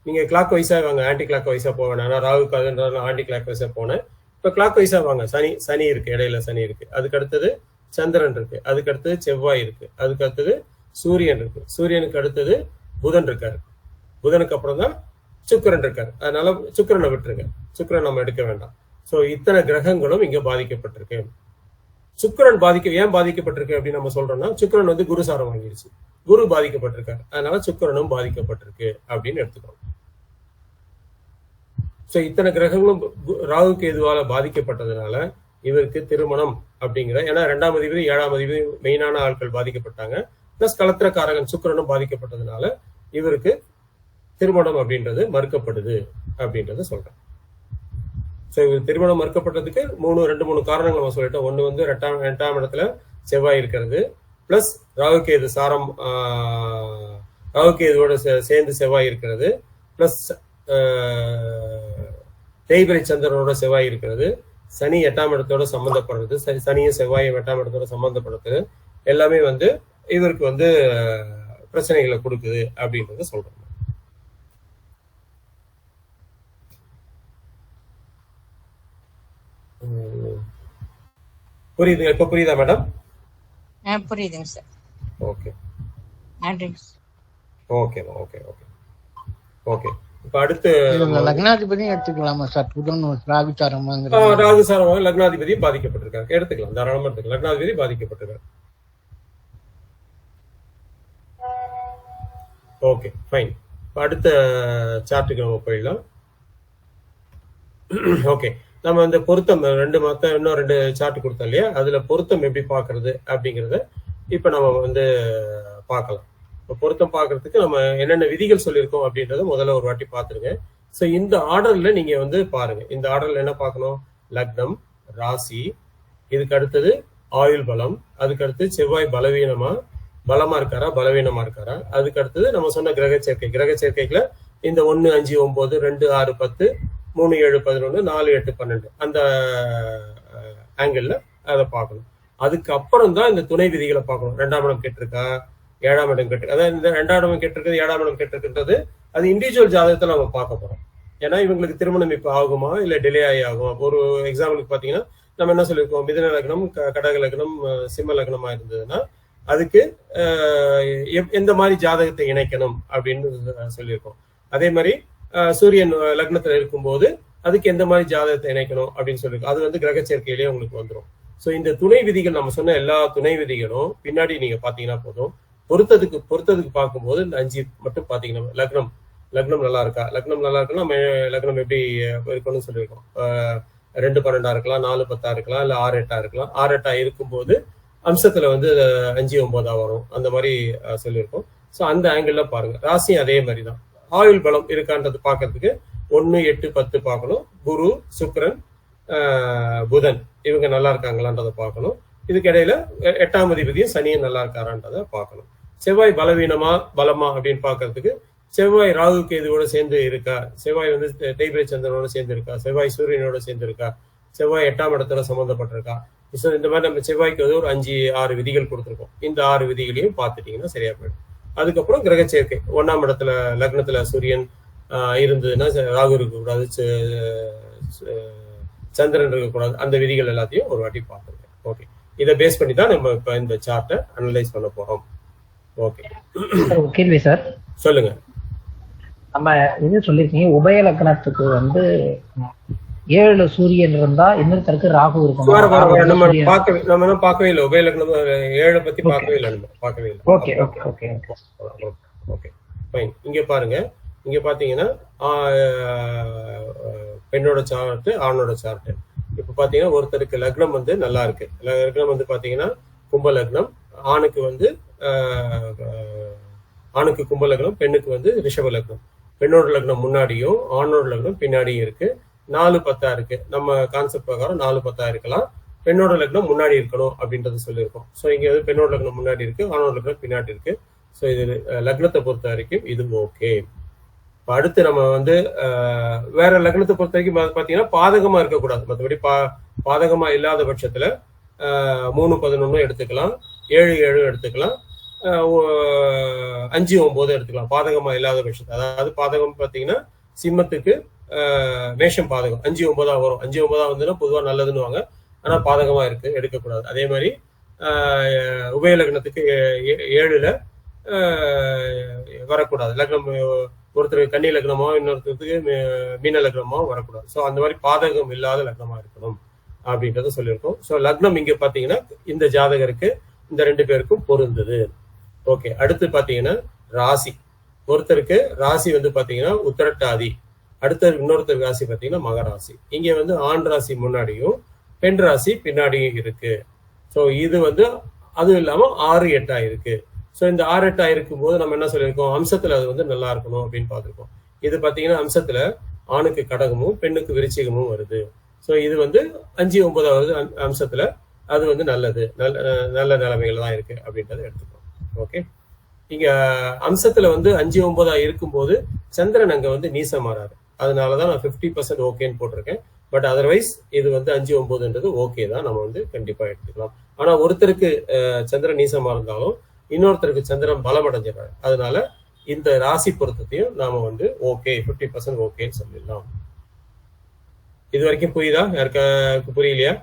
நீங்க கிளாக் வைஸா வாங்க, ஆன்டி கிளாக் வைஸா போவேன். ஆனா ராகுக்கு அது ஆன்டி கிளாக் வைஸா போனேன். இப்ப கிளாக் வைஸா வாங்க. சனி இருக்கு, இடையில சனி இருக்கு. அதுக்கு அடுத்தது சந்திரன் இருக்கு, அதுக்கு அடுத்தது செவ்வாய் இருக்கு, அதுக்கு அடுத்தது சூரியன் இருக்கு, சூரியனுக்கு அடுத்தது புதன் இருக்காரு, புதனுக்கு அப்புறம் தான் சுக்கிரன் இருக்காரு. அதனால சுக்கிரனை விட்டுருங்க, சுக்கிரன் நம்ம எடுக்க வேண்டாம். சோ இத்தனை கிரகங்களும் இங்க பாதிக்கப்பட்டிருக்கு. சுக்கிரன் ஏன் பாதிக்கப்பட்டிருக்கு அப்படின்னு நம்ம சொல்றோம்னா, சுக்கிரன் வந்து குரு சாரம் வாங்கிடுச்சு, குரு பாதிக்கப்பட்டிருக்காரு, அதனால சுக்கிரனும் பாதிக்கப்பட்டிருக்கு அப்படின்னு எடுத்துக்கணும். சோ இத்தனை கிரகங்களும் ராகு கேதுவால பாதிக்கப்பட்டதுனால இவருக்கு திருமணம் அப்படிங்கிற, ஏன்னா 2ஆம் அதிபதி 7ஆம் அதிபதி மெயினான ஆட்கள் பாதிக்கப்பட்டாங்க, பிளஸ் கலத்திரக்காரகன் சுக்கிரனும் பாதிக்கப்பட்டதுனால இவருக்கு திருமணம் அப்படின்றது மறுக்கப்படுது அப்படின்றத சொல்றேன். சோ இவர் திருமணம் மறுக்கப்பட்டதுக்கு 2-3 காரணங்கள் நம்ம சொல்லிட்டோம். ஒண்ணு வந்து 2ஆம் இடத்துல செவ்வாய் இருக்கிறது, பிளஸ் ராகுகேது சாரம், ராகுகேதுவோட சேர்ந்து செவ்வாய் இருக்கிறது, பிளஸ் தேய்பிரை சந்திரனோட செவ்வாய் இருக்கிறது, சனி 8ஆம் இடத்தோட சம்பந்தப்படுறது, சனியும் செவ்வாயும் 8ஆம் இடத்தோட சம்பந்தப்படுறது எல்லாமே வந்து இவருக்கு வந்து பிரச்சனைகளை கொடுக்குது அப்படின்றத சொல்றோம். புரியுதுங்க? இப்ப புரியுதா மேடம்? புரியுதுங்க சார். ஓகே, நன்றிங்க sir. Okay okay okay okay. இப்ப அடுத்து லக்னாதிபதியும் எடுத்துக்கலாமா சார்? புதன் ராகுசாரம் லக்னாதிபதி பாதிக்கப்பட்டிருக்காங்க, எடுத்துக்கலாம், தாராளமா எடுத்துக்கலாம். லக்னாதிபதி பாதிக்கப்பட்டிருக்காங்க. Okay fine. அடுத்த சார்ட்டுக்கு நம்ம போயிடலாம். ஓகே, நம்ம இந்த பொருத்தம் இன்னும் 2 சார்ட் கொடுத்தோம் இல்லையா, அதுல பொருத்தம் எப்படி பாக்குறது அப்படிங்கறத இப்ப நம்ம வந்து பார்க்கலாம். இப்போ பொருத்தம் பார்க்கறதுக்கு நம்ம என்னென்ன விதிகள் சொல்லியிருக்கோம் அப்படின்றத முதல்ல ஒரு வாட்டி பார்த்துருங்க. ஸோ இந்த ஆர்டர்ல நீங்க வந்து பாருங்க. இந்த ஆர்டர்ல என்ன பார்க்கணும்? லக்னம், ராசி, இதுக்கு அடுத்தது ஆயுள் பலம், அதுக்கு அடுத்து செவ்வாய் பலமா இருக்காரா பலவீனமா இருக்காரா, அதுக்கு அடுத்தது நம்ம சொன்ன கிரக சேர்க்கைக்குள்ள இந்த 1, 5, 9, 2, 6, 10, 3, 7, 11, 4, 8, 12 அந்த ஆங்கிள் அதை பார்க்கணும். அதுக்கப்புறம் தான் இந்த துணை விதிகளை பார்க்கணும். 2ஆம் இடம் கேட்டிருக்கா, 7ஆம் இடம் கேட்டு, அதாவது இந்த 2ஆம் இடம் கேட்டிருக்கிறது 7ஆம் இடம் கேட்டிருக்கின்றது அது இண்டிவிஜுவல் ஜாதகத்தை நம்ம பார்க்க போறோம். ஏன்னா இவங்களுக்கு திருமணம் இப்ப ஆகுமா இல்ல டிலே ஆகும். ஒரு எக்ஸாம்பிளுக்கு பாத்தீங்கன்னா நம்ம என்ன சொல்லியிருக்கோம், மிதுன லக்னம், கடக லக்னம், சிம்ம லக்னமா இருந்ததுன்னா அதுக்கு எந்த மாதிரி ஜாதகத்தை இணைக்கணும் அப்படின்னு சொல்லியிருக்கோம். அதே மாதிரி சூரியன் லக்னத்துல இருக்கும்போது அதுக்கு எந்த மாதிரி ஜாதகத்தை இணைக்கணும் அப்படின்னு சொல்லியிருக்கோம். அது வந்து கிரக சேர்க்கையிலேயே உங்களுக்கு வந்துடும். ஸோ இந்த துணை விதிகள் நம்ம சொன்ன எல்லா துணை விதிகளும் பின்னாடி நீங்க பாத்தீங்கன்னா போதும். பொருத்தத்துக்கு பார்க்கும்போது இந்த 5 மட்டும் பாத்தீங்கன்னா லக்னம் நல்லா இருக்கா, லக்னம் நல்லா இருக்குன்னா நம்ம லக்னம் எப்படி இருக்கணும்னு சொல்லியிருக்கோம். 2, 12 இருக்கலாம், 4, 10 இருக்கலாம், இல்ல 6, 8 இருக்கலாம். 6, 8 இருக்கும்போது அம்சத்துல வந்து 5, 9 வரும், அந்த மாதிரி சொல்லியிருக்கோம். ஸோ அந்த ஆங்கிள் பாருங்க. ராசியும் அதே மாதிரி தான். ஆயுள் பலம் இருக்கான்றது பார்க்கறதுக்கு 1, 8, 10 பார்க்கணும். குரு, சுக்கிரன், புதன் இவங்க நல்லா இருக்காங்களான்றதை பார்க்கணும். இதுக்கு இடையில 8ஆம் அதிபதியும் சனியும் நல்லா இருக்காரான்றதை பார்க்கணும். செவ்வாய் பலவீனமா பலமா அப்படின்னு பார்க்கறதுக்கு செவ்வாய் ராகு கேதுவோட சேர்ந்து இருக்கா, செவ்வாய் வந்து தேய்பிரை சந்திரனோட சேர்ந்து இருக்கா, செவ்வாய் சூரியனோட சேர்ந்து இருக்கா, செவ்வாய் 8ஆம் இடத்துல சம்பந்தப்பட்டிருக்கா, இந்த மாதிரி நம்ம செவ்வாய்க்கு வந்து ஒரு 5-6 விதிகள் கொடுத்துருக்கோம். இந்த 6 விதிகளையும் பார்த்துட்டீங்கன்னா சரியா போயிடும். அதுக்கப்புறம் கிரக சேர்க்கை 1ஆம் இடத்துல லக்னத்துல சூரியன் இருந்ததுன்னா ராகு இருக்கக்கூடாது, சந்திரன் இருக்கக்கூடாது. அந்த விதிகள் எல்லாத்தையும் ஒரு வாட்டி பார்த்துருக்கேன். ஓகே, இதை பேஸ் பண்ணி தான் நம்ம இப்ப இந்த சார்ட்டை அனலைஸ் பண்ண போறோம். ஓகே, கேள்வி சார் சொல்லுங்க. நம்ம இது சொல்லிருக்கீங்க உபய லக்னத்துக்கு வந்து 7 சூரியன் இருந்தா இன்னொருத்தருக்கு ராகு இருக்கும். நம்ம பார்க்கவே இல்லை உபய லக்னம் 7 பத்தி பார்க்கவே இல்லை, நம்ம பார்க்கவே இல்லை. Okay okay okay okay fine. இங்க பாருங்க, இங்க பாத்தீங்கன்னா பெண்ணோட சார்ட், ஆணோட சார்ட். இப்ப பாத்தீங்கன்னா ஒருத்தருக்கு லக்னம் வந்து நல்லா இருக்கு. லக்னம் வந்து பாத்தீங்கன்னா கும்ப லக்னம், ஆணுக்கு வந்து ஆணுக்கு கும்ப லக்னம், பெண்ணுக்கு வந்து ரிஷப லக்னம். பெண்ணோட லக்னம் முன்னாடியும் ஆணோட லக்னம் பின்னாடியும் இருக்கு. 4-10 இருக்கு. நம்ம கான்செப்ட் பிரகாரம் 4-10 இருக்கலாம். பெண்ணோட லக்னம் முன்னாடி இருக்கணும் அப்படின்றத சொல்லியிருக்கோம். ஸோ இங்க வந்து பெண்ணோட லக்னம் முன்னாடி இருக்கு, ஆணோட லக்னம் பின்னாடி இருக்கு. ஸோ இது லக்னத்தை பொறுத்த வரைக்கும் இது ஓகே. அடுத்து நம்ம வந்து வேற லக்னத்தை பொறுத்த வரைக்கும் பாத்தீங்கன்னா பாதகமா இருக்கக்கூடாது. மற்றபடி பாதகமா இல்லாத பட்சத்துல 3-11 எடுத்துக்கலாம், 7-7 எடுத்துக்கலாம், 5-9 எடுத்துக்கலாம். பாதகமா இல்லாத பட்சத்துல, அதாவது பாதகம் பாத்தீங்கன்னா சிம்மத்துக்கு மேஷம் பாதகம் 5-9 வரும். 5-9 வந்துன்னா பொதுவா நல்லதுன்னு, ஆனா பாதகமா இருக்கு, எடுக்கக்கூடாது. அதே மாதிரி உபய லக்னத்துக்கு 7ல வரக்கூடாது. லக்னம் ஒருத்தருக்கு கன்னி லக்னமோ இன்னொருத்தருக்கு மீன லக்னமோ வரக்கூடாது. ஸோ அந்த மாதிரி பாதகம் இல்லாத லக்னமா இருக்கணும் அப்படின்றத சொல்லியிருக்கோம். ஸோ லக்னம் இங்க பாத்தீங்கன்னா இந்த ஜாதகருக்கு இந்த 2 பேருக்கும் பொருந்தது. ஓகே, அடுத்து பாத்தீங்கன்னா ராசி. ஒருத்தருக்கு ராசி வந்து பாத்தீங்கன்னா உத்திரட்டாதி, அடுத்த இன்னொருத்தருக்கு ராசி பாத்தீங்கன்னா மகராசி. இங்க வந்து ஆண் ராசி முன்னாடியும் பெண் ராசி பின்னாடியும் இருக்கு. ஸோ இது வந்து அதுவும் இல்லாம 6-8 இருக்கு. ஸோ இந்த 6-8 இருக்கும் போது நம்ம என்ன சொல்லியிருக்கோம், அம்சத்துல அது வந்து நல்லா இருக்கணும் அப்படின்னு பார்த்திருக்கோம். இது பாத்தீங்கன்னா அம்சத்துல ஆணுக்கு கடகமும் பெண்ணுக்கு விருச்சிகமும் வருது. ஸோ இது வந்து 5-9 அம்சத்துல அது வந்து நல்லது, நல்ல நிலைமைகள் தான் இருக்கு அப்படின்றத எடுத்துக்கணும். ஓகே, இங்க அம்சத்துல வந்து 5-9 இருக்கும்போது சந்திரன் அங்க வந்து நீசமாறாரு. அதனாலதான் நான் 50% ஓகேன்னு போட்டிருக்கேன். பட் அதர்வைஸ் இது வந்து 5-9ன்றது ஓகே தான், நம்ம வந்து கண்டிப்பா எடுத்துக்கலாம். ஆனா ஒருத்தருக்கு சந்திரன் நீசமா இருந்தாலும் இன்னொருத்தருக்கு சந்திரன் பலம் அடைஞ்சிடறாரு. அதனால இந்த ராசி பொருத்தத்தையும் நாம வந்து ஓகே 50% ஓகேன்னு சொல்லிடலாம். இது வரைக்கும் புரியுதா? யாருக்கு புரியலையா?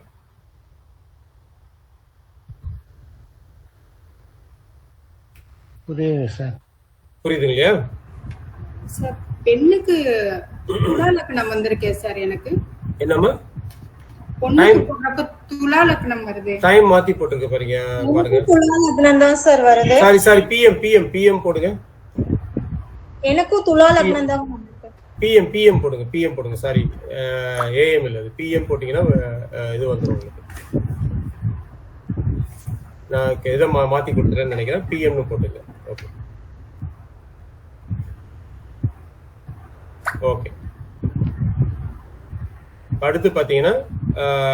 புரியுது சார். புரியுது இல்லையா சார்? பெண்ணுக்கு துலா லக்னம் வந்திருக்கே சார். எனக்கு என்னம்மா பொண்ணுக்கு போறப்ப துலா லக்னம் வருது. டைம் மாத்தி போட்டுருக்க பாருங்க. துலா லக்னம் தான் சார் வருது. சாரி பிஎம் போடுங்க. எனக்கும் துலா லக்னம் தான் வந்திருக்கு. பிஎம் போடுங்க. சாரி, ஏஎம் இல்ல, பிஎம் போட்டீங்கன்னா இது வந்துடும் உங்களுக்கு. நான் இதை மாத்தி கொடுத்துறேன்னு நினைக்கிறேன். பிஎம்னு போட்டுங்க. Okay okay. அடுத்து பாத்தீங்கன்னா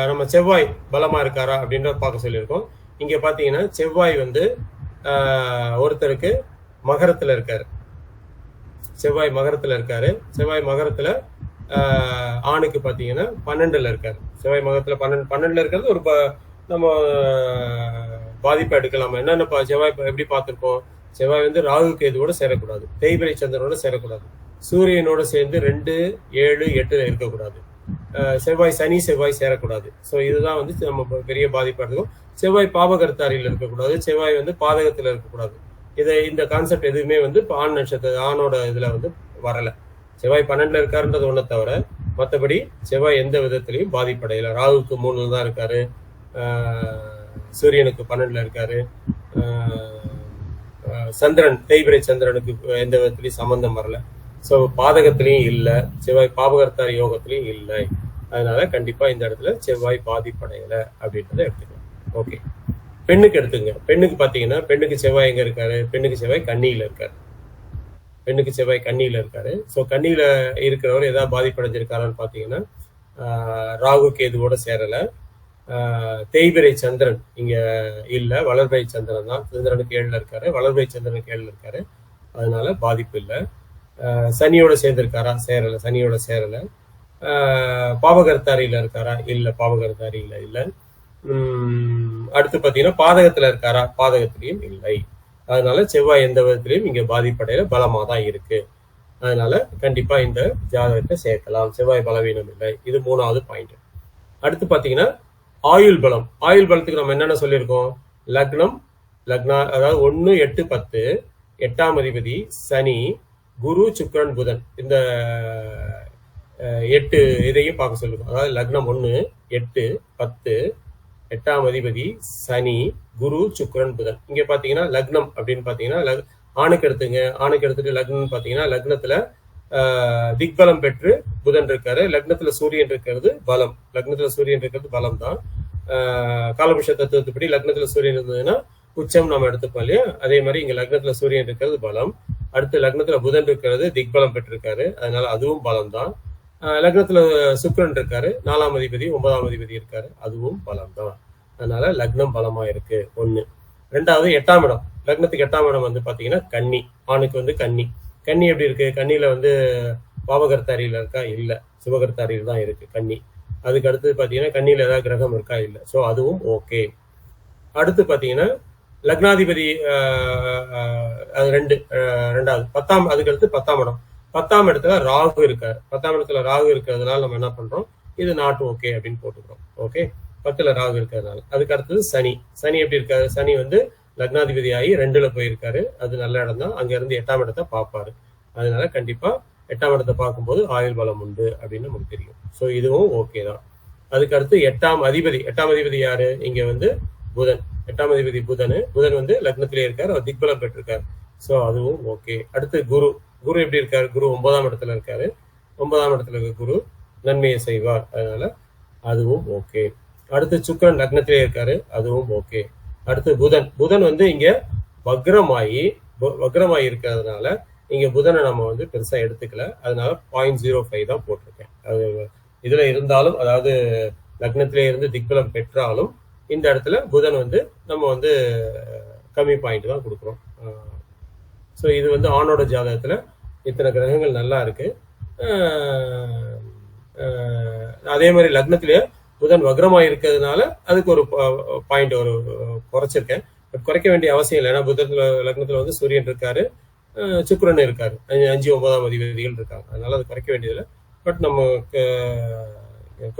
நம்ம செவ்வாய் பலமா இருக்காரா அப்படின்ற பார்க்க சொல்லியிருக்கோம். இங்க பாத்தீங்கன்னா செவ்வாய் வந்து ஒருத்தருக்கு மகரத்துல இருக்காரு. செவ்வாய் மகரத்துல ஆணுக்கு பாத்தீங்கன்னா 12ல இருக்காரு. செவ்வாய் மகரத்துல 12ல இருக்கிறது ஒரு நம்ம பாதிப்பை எடுக்கலாமா? என்னென்ன செவ்வாய் எப்படி பார்த்திருக்கோம், செவ்வாய் வந்து ராகு கேதுவோட சேரக்கூடாது, தேய்பிரை சந்திரனோட சேரக்கூடாது, சூரியனோட சேர்ந்து 2, 7, 8ல இருக்கக்கூடாது, செவ்வாய் சேரக்கூடாது. ஸோ இதுதான் வந்து நம்ம பெரிய பாதிப்பா இருக்கும். செவ்வாய் பாபகர்த்தாரியில் இருக்கக்கூடாது, செவ்வாய் வந்து பாதகத்துல இருக்கக்கூடாது. இந்த கான்செப்ட் எதுவுமே வந்து ஆண் நட்சத்திர ஆணோட இதுல வந்து வரல. செவ்வாய் 12ல இருக்காருன்றது ஒண்ணு தவிர மற்றபடி செவ்வாய் எந்த விதத்திலையும் பாதிப்படையல. ராகுக்கு 3ல தான் இருக்காரு, சூரியனுக்கு 12ல இருக்காரு, சந்திரன் தேய்பிரை சந்திரனுக்கு எந்த விதத்திலையும் சம்பந்தம் வரல. ஸோ பாதகத்திலையும் இல்லை, செவ்வாய் பாபகர்த்தாரி யோகத்திலையும் இல்லை. அதனால கண்டிப்பா இந்த இடத்துல செவ்வாய் பாதிப்படையல அப்படின்றத எடுத்துக்கலாம். ஓகே, பெண்ணுக்கு எடுத்துங்க. பெண்ணுக்கு பாத்தீங்கன்னா பெண்ணுக்கு செவ்வாய் எங்க இருக்காரு, பெண்ணுக்கு செவ்வாய் கன்னியில இருக்காரு. பெண்ணுக்கு செவ்வாய் கன்னியில இருக்காரு. ஸோ கன்னியில இருக்கிறவர் ஏதாவது பாதிப்படைஞ்சிருக்காரான்னு பாத்தீங்கன்னா ராகு கேதுவோட சேரல. தேய்பிரை சந்திரன் இங்க இல்ல, வளர்பிறை சந்திரன் தான். சந்திரனுக்கு 7ல இருக்காரு, வளர்பிறை சந்திரனுக்கு 7ல இருக்காரு, அதனால பாதிப்பு இல்லை. சனியோட சேர்ந்திருக்காரா? சேரல, சனியோட சேரல. பாவகர்த்தாரியில இருக்காரா? இல்ல, பாவகர்த்தாரியில இல்ல. அடுத்து பாத்தீங்கன்னா பாதகத்துல இருக்காரா? பாதகத்திலையும் இல்லை. அதனால செவ்வாய் எந்த விதத்திலையும் இங்க பாதிப்படையில பலமா தான் இருக்கு. அதனால கண்டிப்பா இந்த ஜாதகத்தை சேர்க்கலாம். செவ்வாய் பலவீனம் இல்லை. இது 3வது பாயிண்ட். அடுத்து பாத்தீங்கன்னா ஆயுள் பலம். ஆயுள் பலத்துக்கு நம்ம என்னென்ன சொல்லியிருக்கோம்? லக்னம், அதாவது 1, 8, 10, 8ஆம் அதிபதி சனி, குரு, சுக்கிரன், புதன். இந்த 8 இதையும் பார்க்க சொல்லிருக்கோம். அதாவது லக்னம் 1, 8, 10, 8ஆம் அதிபதி சனி, குரு, சுக்கிரன், புதன். இங்க பாத்தீங்கன்னா லக்னம் அப்படின்னு பாத்தீங்கன்னா ஆணுக்கு எடுத்துங்க. ஆணுக்கு எடுத்துட்டு லக்னம் பாத்தீங்கன்னா லக்னத்துல திக்பலம் பெற்று புதன் இருக்காரு. லக்னத்துல சூரியன் இருக்கிறது பலம். லக்னத்துல சூரியன் இருக்கிறது பலம் தான். காலபுருஷ தத்துவத்துப்படி லக்னத்துல சூரியன் இருந்ததுன்னா உச்சம் நம்ம எடுத்துப்போம் இல்லையா? அதே மாதிரி இங்க லக்னத்துல சூரியன் இருக்கிறது பலம். அடுத்து லக்னத்துல புதன் இருக்கிறது திக்பலம் பெற்றிருக்காரு, அதனால அதுவும் பலம் தான். லக்னத்துல சுக்கிரன் இருக்காரு, 4ஆம் அதிபதி 9ஆம் அதிபதி இருக்காரு, அதுவும் பலம் தான். அதனால லக்னம் பலமா இருக்கு. 1. 2வது 8ஆம் இடம். லக்னத்துக்கு 8ஆம் இடம் வந்து பாத்தீங்கன்னா கன்னி. ஆணுக்கு வந்து கன்னி. கன்னி எப்படி இருக்கு? கன்னியில வந்து பாவகர்த்தாரியில இருக்கா? இல்ல, சுபகர்த்தாரியில் தான் இருக்கு கன்னி. அதுக்கு அடுத்து பாத்தீங்கன்னா கன்னியில ஏதாவது கிரகம் இருக்கா? இல்ல. சோ அதுவும் ஓகே. அடுத்து பாத்தீங்கன்னா லக்னாதிபதி அது 2வது 10ஆம், அதுக்கு அடுத்து 10ஆம் இடம். 10ஆம் இடத்துல ராகு இருக்காரு. 10ஆம் இடத்துல ராகு இருக்கிறதுனால நம்ம என்ன பண்றோம்? இது நாட் ஓகே அப்படின்னு போட்டுக்கிறோம். ஓகே, 10ல ராகு இருக்கிறதுனால. அதுக்கு அடுத்தது சனி. சனி எப்படி இருக்காரு? சனி வந்து லக்னாதிபதி ஆகி 2ல போயிருக்காரு, அது நல்ல இடம் தான். அங்க இருந்து 8ஆம் இடத்தை பார்ப்பாரு. அதனால கண்டிப்பா 8ஆம் இடத்தை பார்க்கும்போது ஆயுள் பலம் உண்டு அப்படின்னு நமக்கு தெரியும். ஸோ இதுவும் ஓகே தான். அதுக்கு அடுத்து 8ஆம் அதிபதி. 8ஆம் அதிபதி யாரு? இங்க வந்து புதன். 8ஆம் அதிபதி புதன். புதன் வந்து லக்னத்திலே இருக்காரு, அவர் திக்பலம் பெற்றிருக்காரு. ஸோ அதுவும் ஓகே. அடுத்து குரு. குரு எப்படி இருக்காரு? குரு 9ஆம் இடத்துல இருக்காரு. 9ஆம் இடத்துல இருக்க குரு நன்மையை செய்வார், அதனால அதுவும் ஓகே. அடுத்து சுக்கிரன் லக்னத்திலே இருக்காரு, அதுவும் ஓகே. அடுத்து புதன். புதன் வந்து இங்க வக்ரமாயி இருக்கிறதுனால இங்க புதனை நம்ம வந்து பெருசா எடுத்துக்கல, அதனால 0.05 தான் போட்டிருக்கேன். அது இதுல இருந்தாலும், அதாவது லக்னத்திலே இருந்து திக்பலம் பெற்றாலும் இந்த இடத்துல புதன் வந்து நம்ம வந்து கம்மி பாயிண்ட் தான் கொடுக்குறோம். ஸோ இது வந்து ஆணோட ஜாதகத்துல இத்தனை கிரகங்கள் நல்லா இருக்கு. அதே மாதிரி லக்னத்திலேயே புதன் வக்ரமா இருக்கிறதுனால அதுக்கு ஒரு பாயிண்ட் ஒரு குறைச்சிருக்கேன். பட் குறைக்க வேண்டிய அவசியம் இல்லை. ஏன்னா புதத்துல லக்னத்துல வந்து சூரியன் இருக்காரு, சுக்கிரன் இருக்காரு, 5, 9ஆம் அதிபதிகள் இருக்காங்க, அதனால அது குறைக்க வேண்டியதில்லை. பட் நம்ம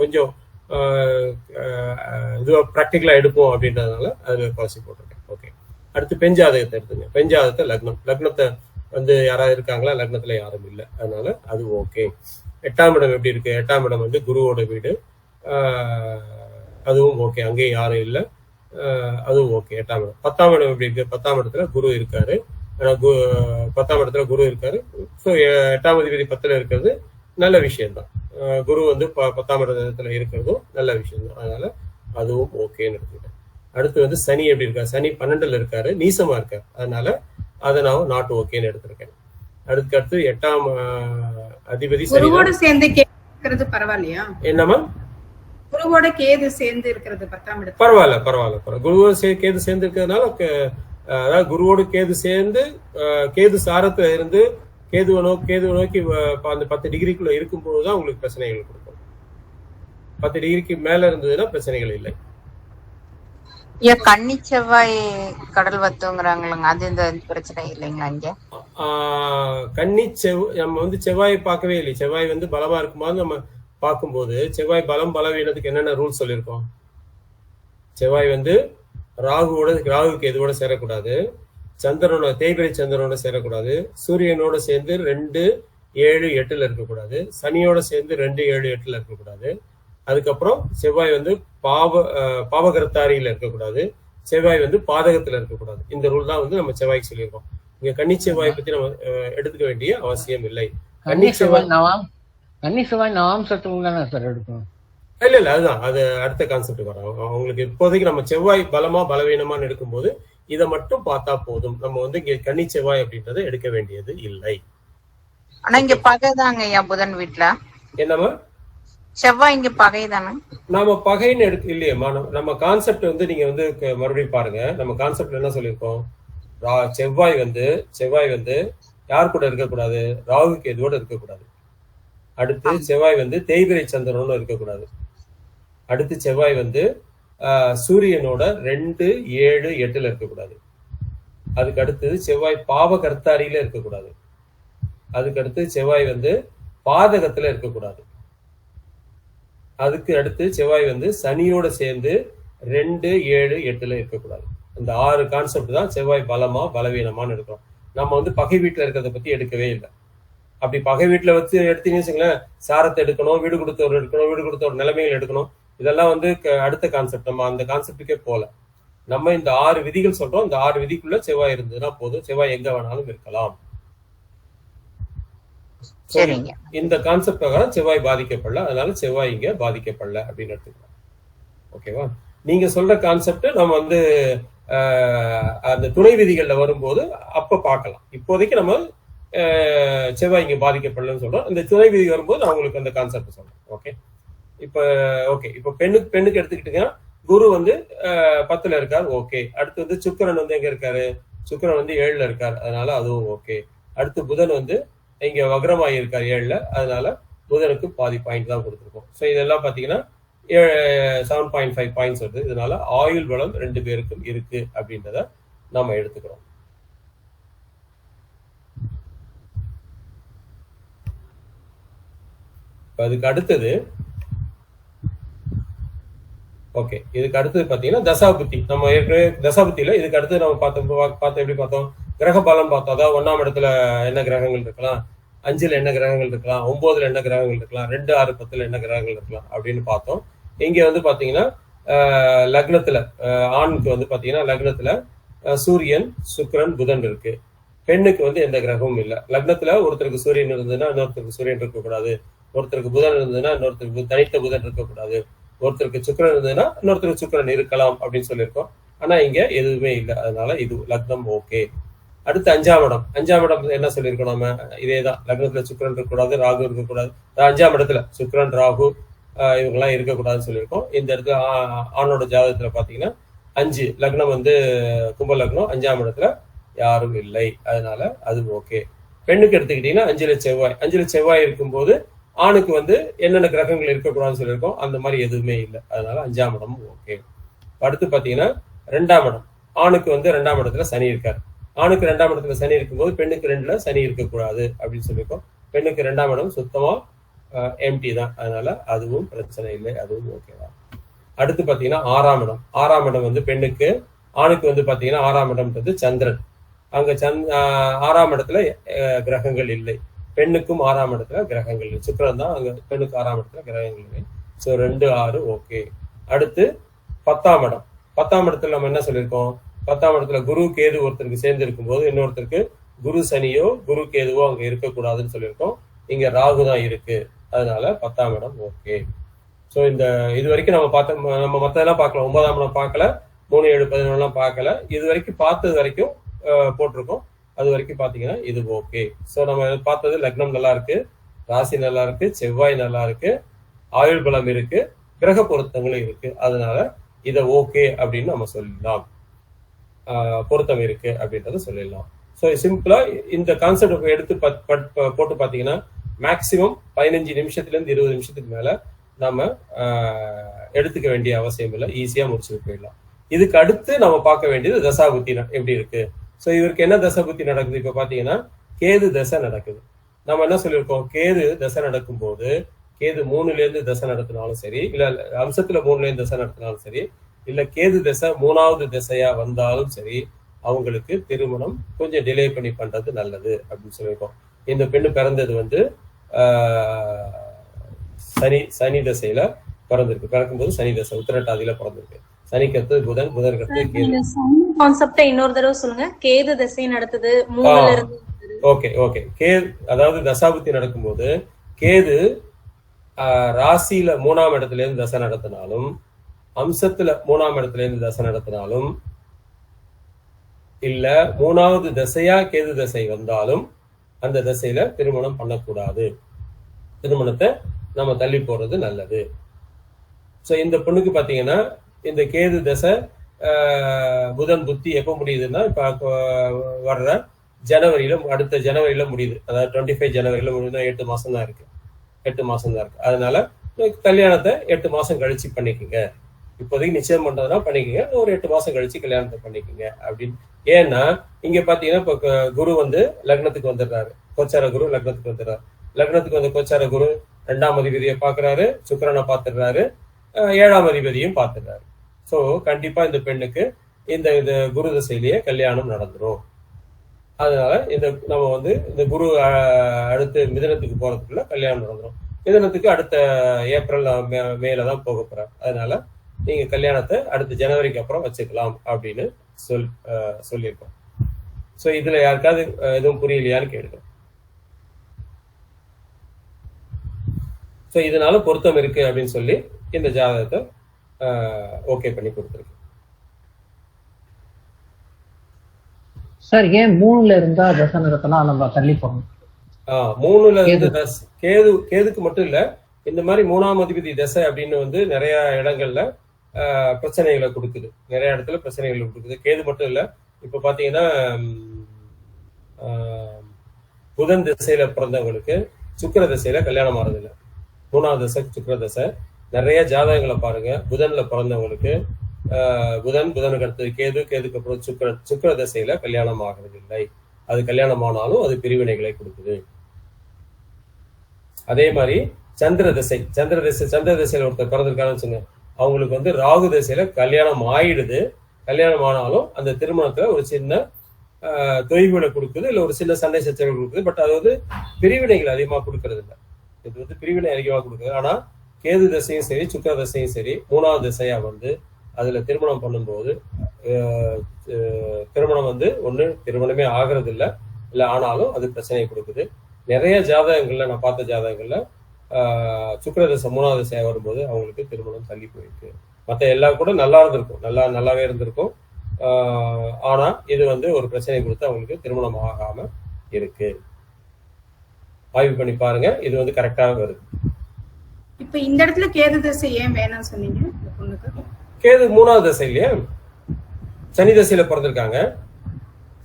கொஞ்சம் இதுவா ப்ராக்டிக்கலா எடுப்போம் அப்படின்றதுனால அதுல குறைச்சி போட்டிருக்கேன். ஓகே. அடுத்து பெஞ்சாதகத்தை எடுத்துங்க. பெஞ்சாதகத்தை லக்னத்தை வந்து யாராவது இருக்காங்களா? லக்னத்துல யாரும் இல்லை, அதனால அது ஓகே. 8ஆம் இடம் எப்படி இருக்கு? 8ஆம் இடம் வந்து குருவோட வீடு, அதுவும் ஓகே. அங்கேயும் யாரும் இல்லை, அதுவும் ஓகே. 8ஆம் இடம். 10ஆம் இடம் எப்படி இருக்கு? 10ஆம் இடத்துல குரு இருக்காரு. 10ஆம் இடத்துல குரு இருக்காரு. ஸோ 8ஆம் அதிபதி 10ல இருக்கிறது நல்ல விஷயம்தான். குரு வந்து 10ஆம் இடத்துல இருக்கிறதும் நல்ல விஷயம் தான், அதனால அதுவும் ஓகேன்னு எடுத்துக்கிட்டேன். அடுத்து வந்து சனி எப்படி இருக்காரு? சனி 12ல இருக்காரு, நீசமா இருக்காரு, அதனால அதை நான் நாட் ஓகேன்னு எடுத்திருக்கேன். அடுத்து 8ஆம் அதிபதி குருவோட சேர்ந்து கேது பரவாயில்லையா? என்னமா? குருவோட கேது சேர்ந்து இருக்கிறது 10ஆம் இடத்துல பரவாயில்ல. குருவோட கேது சேர்ந்து இருக்கிறதுனால, அதாவது குருவோடு கேது சேர்ந்து கேது சாரத்துல இருந்து கேதுவை நோக்கி அந்த 10 டிகிரிக்குள்ள இருக்கும்போதுதான் உங்களுக்கு பிரச்சனைகள் கொடுக்கும். 10 டிகிரிக்கு மேல இருந்ததுன்னா பிரச்சனைகள் இல்லை. கன்னி செவ்வாய் கடல் வத்துங்கிறாங்களங்க, அது இந்த பிரச்சனை இல்லைங்களா? இங்க கன்னி நம்ம வந்து செவ்வாயை பார்க்கவே இல்லை. செவ்வாய் வந்து பலமா இருக்கும்போது நம்ம பார்க்கும்போது செவ்வாய் பலவீனத்துக்கு என்னென்ன ரூல்ஸ் சொல்லியிருக்கோம்? செவ்வாய் வந்து ராகுக்கு எதுவோட சேரக்கூடாது, தேய்பிரை சந்திரனோட சேரக்கூடாது, சூரியனோட சேர்ந்து 2, 7, 8ல இருக்கக்கூடாது, சனியோட சேர்ந்து 2, 7, 8ல இருக்கக்கூடாது. அதுக்கப்புறம் செவ்வாய் வந்து பாவகர்த்தாரியில இருக்கக்கூடாது, செவ்வாய் வந்து பாதகத்துல இருக்கக்கூடாது. இந்த ரூல் தான் வந்து நம்ம செவ்வாய்க்கு சொல்லியிருக்கோம். இங்க கன்னி செவ்வாய் பத்தி நம்ம எடுத்துக்க வேண்டிய அவசியம் இல்லை. கன்னி செவ்வாய் நவாம் சத்துவம் தானே சார் எடுக்கணும்? இல்ல அதுதான், அது அடுத்த கான்செப்ட் வரும். அவங்களுக்கு இப்போதைக்கு நம்ம செவ்வாய் பலவீனமான்னு எடுக்கும்போது இதை மட்டும் பார்த்தா போதும். நம்ம வந்து இங்க கன்னி செவ்வாய் அப்படின்றத எடுக்க வேண்டியது இல்லை. ஆனா இங்க பகைதாங்க ஐயா புதன் வீட்டுல. என்னமா செவ்வாய் இங்க பகை தானே? நாம பகைன்னு இல்லையம்மா. நம்ம கான்செப்ட் வந்து நீங்க வந்து மறுபடியும் பாருங்க. நம்ம கான்செப்ட் என்ன சொல்லியிருக்கோம்? செவ்வாய் வந்து யார் கூட இருக்கக்கூடாது? ராகு கேதுவோட இருக்கக்கூடாது. அடுத்து செவ்வாய் வந்து தேய்பிரை சந்திரனோட இருக்கக்கூடாது. அடுத்து செவ்வாய் வந்து சூரியனோட 2, 7, 8 இருக்கக்கூடாது. அதுக்கு அடுத்தது செவ்வாய் பாவ கர்த்தாரியில இருக்கக்கூடாது. அதுக்கு அடுத்து செவ்வாய் வந்து பாதகத்துல இருக்கக்கூடாது. அதுக்கு அடுத்து செவ்வாய் வந்து சனியோட சேர்ந்து 2, 7, 8 இருக்கக்கூடாது. இந்த 6 கான்செப்ட் தான் செவ்வாய் பலமா பலவீனமானு எடுக்கிறோம். நம்ம வந்து பகை வீட்டுல இருக்கிறத பத்தி எடுக்கவே இல்லை. அப்படி பகை வீட்டுல வச்சு எடுத்தீங்கன்னு வச்சுங்களேன், சாரத்தை எடுக்கணும், வீடு கொடுத்தவர் எடுக்கணும், வீடு கொடுத்தவர் நிலைமைகள் எடுக்கணும், இதெல்லாம் வந்து அடுத்த கான்செப்ட். நம்ம அந்த கான்செப்டுக்கே போல. நம்ம இந்த 6 விதிகள் சொல்றோம். இந்த 6 விதிக்குள்ள செவ்வாய் இருந்ததுன்னா போதும். செவ்வாய் எங்க வேணாலும் இருக்கலாம். இந்த கான்செப்ட் பிரகாரம் செவ்வாய் பாதிக்கப்படல, அதனால செவ்வாய் இங்க பாதிக்கப்படல அப்படின்னு எடுத்துக்கலாம். ஓகேவா? நீங்க சொல்ற கான்செப்ட் நம்ம வந்து அந்த துணை விதிகள்ல வரும்போது அப்ப பார்க்கலாம். இப்போதைக்கு நம்ம செவ்வாய் இங்க பாதிக்கப்படலன்னு சொல்றோம். இந்த துணை விதி வரும்போது நான் உங்களுக்கு அந்த கான்செப்ட் சொல்றேன். ஓகே, இப்ப பெண்ணுக்கு எடுத்துக்கிட்டீங்கன்னா குரு வந்து 10ல இருக்கார். ஓகே. அடுத்து வந்து சுக்கிரன் வந்து எங்க இருக்காரு? சுக்கிரன் வந்து 7ல இருக்கார், அதனால அதுவும் ஓகே. அடுத்து புதன் வந்து இங்க வக்ரமாயி இருக்காரு 7ல, அதனால புதனுக்கு பாதி பாயிண்ட் தான் கொடுத்துருக்கோம். ஸோ இதெல்லாம் பாத்தீங்கன்னா 7.5 பாயிண்ட்ஸ் வருது. இதனால ஆயுள் பலம் 2 பேருக்கும் இருக்கு அப்படின்றத நாம எடுத்துக்கிறோம். அதுக்கு அடுத்தது ஓகே, இதுக்கு அடுத்தது பாத்தீங்கன்னா தசாபுத்தி. நம்ம ஏற்கனவே தசாபுத்தியில இதுக்கு அடுத்து நம்ம பார்த்தோம் எப்படி பார்த்தோம்? கிரக பலம் பார்த்தோம். அதாவது 1ஆம் இடத்துல என்ன கிரகங்கள் இருக்கலாம், 5ல என்ன கிரகங்கள் இருக்கலாம், 9ல என்ன கிரகங்கள் இருக்கலாம், 2, 6, 10ல என்ன கிரகங்கள் இருக்கலாம் அப்படின்னு பார்த்தோம். இங்க வந்து பாத்தீங்கன்னா லக்னத்துல ஆணுக்கு வந்து பாத்தீங்கன்னா லக்னத்துல சூரியன், சுக்கிரன், புதன் இருக்கு. பெண்ணுக்கு வந்து எந்த கிரகமும் இல்லை. லக்னத்துல ஒருத்தருக்கு சூரியன் இருந்ததுன்னா இன்னொருத்தருக்கு சூரியன் இருக்கக்கூடாது, ஒருத்தருக்கு புதன் இருந்ததுன்னா இன்னொருத்தருக்கு தனித்த புதன் இருக்கக்கூடாது, ஒருத்தருக்கு சுக்கிரன் இருந்ததுன்னா இன்னொருத்தருக்கு சுக்கிரன் இருக்கலாம் அப்படின்னு சொல்லியிருக்கோம். ஆனா இங்க எதுவுமே இல்லை, அதனால இது லக்னம் ஓகே. அடுத்து 5ஆம் இடம். 5ஆம் இடம் என்ன சொல்லியிருக்கோம் நம்ம? இதேதான், லக்னத்துல சுக்கிரன் இருக்கக்கூடாது, ராகு இருக்கக்கூடாது. 5ஆம் இடத்துல சுக்கிரன், ராகு இவங்கெல்லாம் இருக்கக்கூடாதுன்னு சொல்லியிருக்கோம். இந்த இடத்துல ஆணோட ஜாதகத்துல பாத்தீங்கன்னா 5 லக்னம் வந்து கும்ப லக்னம், 5ஆம் இடத்துல யாரும் இல்லை, அதனால அது ஓகே. பெண்ணுக்கு எடுத்துக்கிட்டீங்கன்னா 5ல செவ்வாய் இருக்கும்போது ஆணுக்கு வந்து என்னென்ன கிரகங்கள் இருக்கக்கூடாதுன்னு சொல்லியிருக்கோம். அந்த மாதிரி எதுவுமே இல்லை, அதனால 5ஆம் இடம் ஓகே. அடுத்து பாத்தீங்கன்னா 2ஆம் இடம். ஆணுக்கு வந்து 2ஆம் இடத்துல சனி இருக்காரு. ஆணுக்கு 2ஆம் இடத்துல சனி இருக்கும்போது பெண்ணுக்கு 2ல சனி இருக்கக்கூடாது அப்படின்னு சொல்லியிருக்கோம். பெண்ணுக்கு 2ஆம் இடம் சுத்தமா எம்டி தான், அதனால அதுவும் பிரச்சனை இல்லை, அதுவும் ஓகேதான். அடுத்து பாத்தீங்கன்னா 6ஆம் இடம். 6ஆம் இடம் வந்து பெண்ணுக்கு, ஆணுக்கு வந்து பாத்தீங்கன்னா 6ஆம் இடம்ன்றது சந்திரன். அங்க 6ஆம் இடத்துல கிரகங்கள் இல்லை. பெண்ணுக்கும் 6ஆம் இடத்துல கிரகங்கள் இல்லை. சுக்கிரன் தான் அங்க பெண்ணுக்கு 6ஆம் இடத்துல கிரகங்கள் இல்லை. So 2, 6 okay. அடுத்து 10ஆம் இடம். 10ஆம் இடத்துல நம்ம என்ன சொல்லியிருக்கோம்? 10ஆம் இடத்துல குரு கேது ஒருத்தருக்கு சேர்ந்து இருக்கும்போது இன்னொருத்தருக்கு குரு சனியோ குரு கேதுவோ அங்க இருக்கக்கூடாதுன்னு சொல்லியிருக்கோம். இங்க ராகு தான் இருக்கு, அதனால 10ஆம் இடம் ஓகே. ஸோ இந்த இது வரைக்கும் நம்ம மற்றதெல்லாம் பார்க்கல. 9ஆம் இடம் பார்க்கல, 3, 7, 11 பார்க்கல. இது வரைக்கும் பார்த்தது வரைக்கும் போட்டிருக்கோம். அது வரைக்கும் பாத்தீங்கன்னா இது ஓகே. ஸோ நம்ம பார்த்தது லக்னம் நல்லா இருக்கு, ராசி நல்லா இருக்கு, செவ்வாய் நல்லா இருக்கு, ஆயுள் பலம் இருக்கு, கிரக பொருத்தங்களும் இருக்கு. அதனால இதை ஓகே அப்படின்னு நம்ம சொல்லலாம், பொருத்தம் இருக்கு அப்படின்றத சொல்லிடலாம். ஸோ சிம்பிளா இந்த கான்செப்ட் எடுத்து போட்டு பாத்தீங்கன்னா மேக்சிமம் 15 நிமிஷத்துல இருந்து 20 நிமிஷத்துக்கு மேல நம்ம எடுத்துக்க வேண்டிய அவசியம் இல்லை, ஈஸியா முடிச்சுட்டு போயிடலாம். இதுக்கு அடுத்து நம்ம பார்க்க வேண்டியது தசாபுத்தி எப்படி இருக்கு. ஸோ இவருக்கு என்ன தசாபுத்தி நடக்குது? இப்ப பாத்தீங்கன்னா கேது தசை நடக்குது. நம்ம என்ன சொல்லியிருக்கோம்? கேது தசை நடக்கும் போது, கேது 3ல இருந்து தசை நடத்தினாலும் சரி, இல்ல அம்சத்துல 3ல இருந்து தசை நடத்தினாலும் சரி, இல்ல கேது தசை 3வது திசையா வந்தாலும் சரி, அவங்களுக்கு திருமணம் கொஞ்சம் டிலே பண்ணி பண்றது நல்லது அப்படின்னு சொல்லியிருக்கோம். இந்த பெண்ணு பிறந்தது வந்து சனி தசையில பிறந்திருக்கு. பிறக்கும்போது சனி தசை உத்திரட்டாதியில பிறந்திருக்கு. சனிக்கு அடுத்தது புதன், புதனுக்கு அடுத்தது கேது. கான்செப்ட் இன்னொரு தடவை சொல்லுங்க. கேது திசை நடத்துது 3ல இருந்து. ஓகே. கேது அதாவது தசாபுத்தி நடக்கும்போது கேது ராசியில 3ஆம் இடத்துல இருந்து தசை நடத்தினாலும், அம்சத்துல 3ஆம் இடத்துல இருந்து தசை நடத்தினாலும், இல்ல 3வது திசையா கேது திசை வந்தாலும் அந்த திசையில திருமணம் பண்ணக்கூடாது. திருமணத்தை நம்ம தள்ளி போறது நல்லது. சோ இந்த பொண்ணுக்கு பாத்தீங்கன்னா இந்த கேது திசை புதன் புத்தி எப்ப முடியுதுன்னா இப்ப வர்ற ஜனவரியில, அடுத்த ஜனவரியில முடியுது. அதாவது 25 ஜனவரியில முடியுதுன்னா 8 மாசம் தான் இருக்கு. 8 மாசம் தான் இருக்கு. அதனால கல்யாணத்தை 8 மாசம் கழிச்சு பண்ணிக்கோங்க. இப்போதைக்கு நிச்சயம் பண்றதுனா பண்ணிக்கோங்க, ஒரு 8 மாசம் கழிச்சு கல்யாணத்தை பண்ணிக்கோங்க அப்படின்னு. ஏன்னா இங்க பாத்தீங்கன்னா இப்ப குரு வந்து லக்னத்துக்கு வந்துடுறாரு, கோச்சார குரு லக்னத்துக்கு வந்துடுறாரு. லக்னத்துக்கு வந்த கோச்சார குரு 2ஆம் அதிபதியை பாக்குறாரு, சுக்கிரனை பார்த்துடுறாரு, 7ஆம் அதிபதியும் பார்த்துடுறாரு. சோ கண்டிப்பா இந்த பெண்ணுக்கு இந்த குரு திசையிலேயே கல்யாணம் நடந்துரும். அதனால நம்ம வந்து இந்த குரு அடுத்து மிதனத்துக்கு போறதுக்குள்ள கல்யாணம் நடந்துரும். மிதனத்துக்கு அடுத்த ஏப்ரல் மேல தான் போக போறாரு. அதனால நீங்க கல்யாணத்தை அடுத்த ஜனவரிக்கு அப்புறம் வச்சுக்கலாம் அப்படின்னு சொல்லியிருக்கோம். சோ இதுல யாருக்காவது எதுவும் புரியலையான்னு கேளுங்க. சோ இதனால பொருத்தம் இருக்கு அப்படின்னு சொல்லி இந்த ஜாதகத்தை ஓகே பண்ணி கொடுத்துருக்கு. சார் ஏன் 3ல இருந்தா தசை நடத்தலாம் நம்ம தள்ளி போகணும்? 3ல இருந்து கேதுக்கு மட்டும் இல்ல, இந்த மாதிரி 3ஆம் அதிபதி தசை அப்படின்னு வந்து நிறைய இடங்கள்ல பிரச்சனைகளை கொடுக்குது. நிறைய இடத்துல பிரச்சனைகளை கொடுக்குது. கேது மட்டும் இல்ல, இப்ப பாத்தீங்கன்னா புதன் திசையில பிறந்தவங்களுக்கு சுக்கிர திசையில கல்யாணம் ஆறதில்லை. 3வது தசை சுக்கிர தசை. நிறைய ஜாதகங்களை பாருங்க, புதன்ல பிறந்தவங்களுக்கு புதனுக்கு அடுத்தது கேதுக்கு அப்புறம் சுக்கிர திசையில கல்யாணம் ஆகிறது இல்லை. அது கல்யாணம் ஆனாலும் அது பிரிவினைகளை கொடுக்குது. அதே மாதிரி சந்திர திசையில ஒருத்தர் பிறந்திருக்கான்னு வச்சுங்க, அவங்களுக்கு வந்து ராகு திசையில கல்யாணம் ஆயிடுது. கல்யாணம் ஆனாலும் அந்த திருமணத்துல ஒரு சின்ன தொய்வுகளை கொடுக்குது, இல்ல ஒரு சின்ன சண்டை சச்சரவுகள் கொடுக்குது. பட் அது வந்து பிரிவினைகள் அதிகமா கொடுக்கறது இல்லை. இது வந்து பிரிவினை அதிகமா கொடுக்குது. ஆனா கேது திசையும் சரி சுக்கிர திசையும் சரி 3வது திசையா வந்து அதுல திருமணம் பண்ணும்போது திருமணம் வந்து ஒண்ணு திருமணமே ஆகிறது இல்ல ஆனாலும் அது பிரச்சனையை கொடுக்குது. நிறைய ஜாதகங்கள்ல நான் பார்த்த ஜாதகங்கள்ல சுக்கிர திசை 3வது திசையா வரும்போது அவங்களுக்கு திருமணம் தள்ளி போயிருக்கு. மற்ற எல்லாம் கூட நல்லா இருந்திருக்கும், நல்லாவே இருந்திருக்கும். ஆனா இது வந்து ஒரு பிரச்சனை கொடுத்து அவங்களுக்கு திருமணம் ஆகாம இருக்கு. ஆய்வு பண்ணி பாருங்க, இது வந்து கரெக்டாக வருது. இப்ப இந்த இடத்துல கேது திசை ஏன் வேணாம் சொன்னீங்க? கேது 3வது திசை இல்லையா, சனி திசையில பிறந்திருக்காங்க.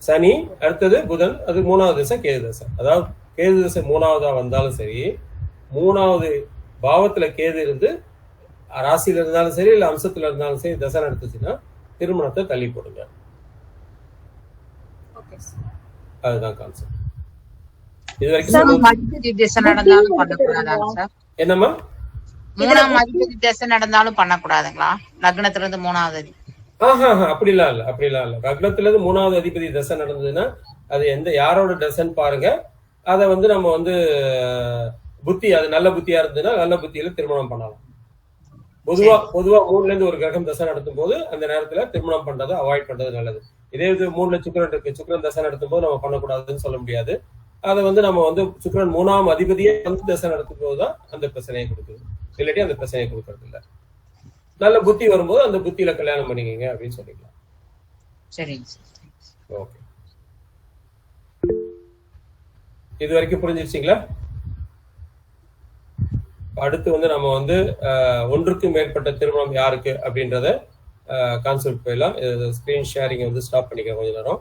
சனி அடுத்தது புதன், அது 3வது திசை கேது திசை. அதாவது கேது திசை 3வதா வந்தாலும் சரி, 3வது பாவத்துல கேது இருந்து ராசியில இருந்தாலும் சரி இல்ல அம்சத்துல இருந்தாலும் சரி தசை நடத்துச்சுன்னா திருமணத்தை தள்ளி போடுங்க. அதுதான் கான்செப்ட். இது வரைக்கும் என்னம்மா 3ஆம் அதிபதி திசை நடந்தாலும் பண்ணக்கூடாதுங்களா? லக்னத்துல இருந்து 3வது அப்படிலாம் இல்ல. லக்னத்துல இருந்து 3வது அதிபதி தசை நடந்ததுன்னா அது யாரோட தசைன்னு பாருங்க. அதை வந்து நம்ம வந்து புத்தி, அது நல்ல புத்தியா இருந்ததுன்னா நல்ல புத்தியில திருமணம் பண்ணலாம். பொதுவா 3ல இருந்து ஒரு கிரகம் தசை நடத்தும் போது அந்த நேரத்துல திருமணம் பண்றதை அவாய்ட் பண்றது நல்லது. இதே இது 3ல சுக்கிரன் இருக்கு, சுக்கிரன் தசை நடத்தும் போது நம்ம பண்ணக்கூடாதுன்னு சொல்ல முடியாது. அதை வந்து நம்ம வந்து சுக்கிரன் 3ஆம் அதிபதியே வந்து தசை நடத்தும் போதுதான் அந்த பிரச்சனையை கொடுக்குது. இல்லாட்டி அந்த பிரச்சனையை கொடுக்கறது இல்ல. நல்ல புத்தி வரும்போது அந்த புத்தியில கல்யாணம் பண்ணிக்கங்க அப்படின்னு சொல்லிக்கலாம். ஓகே, இது வரைக்கும் புரிஞ்சிருச்சிங்களா? அடுத்து வந்து நம்ம வந்து ஒன்றுக்கும் மேற்பட்ட திருமணம் யாருக்கு அப்படின்றத கான்செப்ட் போயிடலாம். ஸ்கிரீன் ஷேரிங் வந்து ஸ்டாப் பண்ணிக்க கொஞ்ச நேரம்.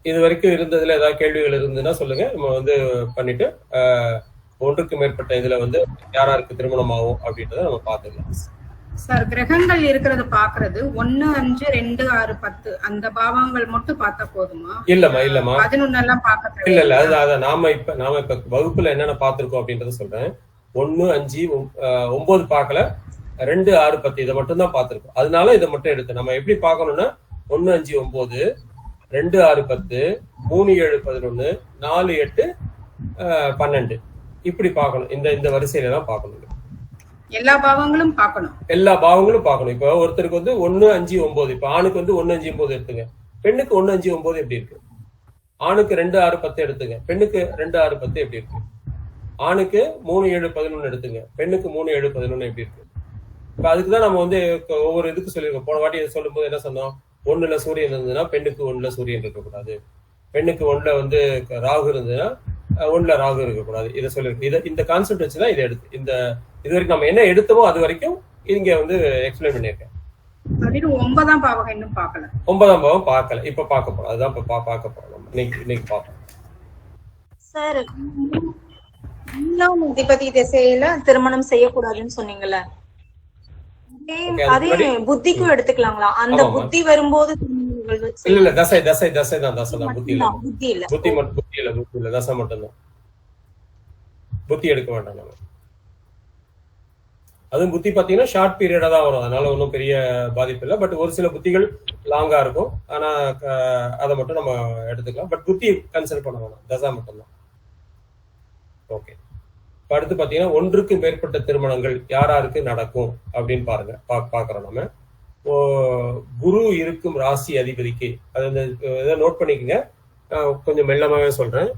இது வரைக்கும் இருந்ததுல ஏதாவது கேள்விகள் இருந்ததுன்னா சொல்லுங்க, நம்ம வந்து பண்ணிட்டு ஒன்றுக்கு மேற்பட்ட இதுல வந்து யாராருக்கு திருமணம் ஆகும் அப்படின்றத நம்ம பார்த்துக்கலாம். சார், கிரகங்கள் இருக்கிறத பாக்குறது 1, 5, 2, 6, 10 அந்த பாவங்கள் மட்டும் பார்த்தா போதுமா? இல்லம்மா 11 எல்லாம் பார்க்க இல்ல. அது நாம இப்ப வகுப்புல என்னென்ன பார்த்திருக்கோம் அப்படின்றத சொல்றேன். 1, 5, 9 பார்க்கல, 2, 6, 10 இதை மட்டும் தான் பார்த்திருக்கோம். அதனால இதை மட்டும் எடுத்து நம்ம எப்படி பார்க்கணும்னா 1, 5, 9, 2, 6, 10, 3, 7, 11, 4, 8, 12 இப்படி பார்க்கணும். இந்த வரிசையில தான் பார்க்கணும். எல்லா பாவங்களும் பார்க்கணும். இப்ப ஒருத்தருக்கு வந்து 1, 5, 9, இப்ப ஆணுக்கு வந்து 1, 5, 9 எடுத்துங்க. பெண்ணுக்கு 1, 5, 9 எப்படி இருக்கு? ஆணுக்கு 2, 6, 10 எடுத்துங்க. பெண்ணுக்கு 2, 6, 10 எப்படி இருக்கு? ஆணுக்கு 3, 7, 11 எடுத்துங்க. பெண்ணுக்கு 3, 7, 11 எப்படி இருக்கு? இப்ப அதுக்குதான் நம்ம வந்து ஒவ்வொரு இதுக்கு சொல்லியிருக்கோம். போன வாட்டி சொல்லும் போது என்ன சொன்னோம், 1ல சூரியன் இருந்ததுன்னா பெண்ணுக்கு 1ல சூரியன் இருக்கக்கூடாது, பெண்ணுக்கு 1ல வந்து ராகு இருந்ததுன்னா 1ல ராகு இருக்கக்கூடாது. இதை சொல்லியிருக்கு. இந்த கான்செப்ட் வச்சுதான் இதை எடுத்து இது வரைக்கும் நம்ம என்ன எடுத்தோமோ அது வரைக்கும் இங்க வந்து எக்ஸ்பிளைன் பண்ணியிருக்கேன். 9ஆம் பாவகம் இன்னும் பார்க்கல. 9ஆம் பாவம் பார்க்கல, இப்ப பார்க்க போறோம். அதுதான் இப்ப பார்க்க போறோம். இன்னைக்கு பார்ப்போம். சார், 3ஆம் அதிபதி திசையில திருமணம் செய்யக்கூடாதுன்னு சொன்னீங்கல்ல, அதே புத்திக்கும் எடுத்துக்கலாங்களா? அந்த புத்தி வரும்போது இல்ல தசை தான் புத்தி இல்ல, புத்தி இல்ல தசை மட்டும்தான். புத்தி எடுக்க வேண்டாம் நம்ம. அதுவும் புத்தி பாத்தீங்கன்னா ஷார்ட் பீரியடா தான் வரும், அதனால ஒன்றும் பெரிய பாதிப்பு இல்லை. பட் ஒரு சில புத்திகள் லாங்கா இருக்கும், ஆனா அதை மட்டும் நம்ம எடுத்துக்கலாம். பட் புத்தி கன்சிடர் பண்ண வேணாம், தசா மட்டும்தான். ஓகே, அடுத்து பாத்தீங்கன்னா 1க்கு மேற்பட்ட திருமணங்கள் யாராருக்கு நடக்கும் அப்படின்னு பாருங்க. பாக்குறோம் நம்ம. குரு இருக்கும் ராசி அதிபதிக்கு, அதை நோட் பண்ணிக்கங்க, கொஞ்சம் மெல்லமாவே சொல்றேன்.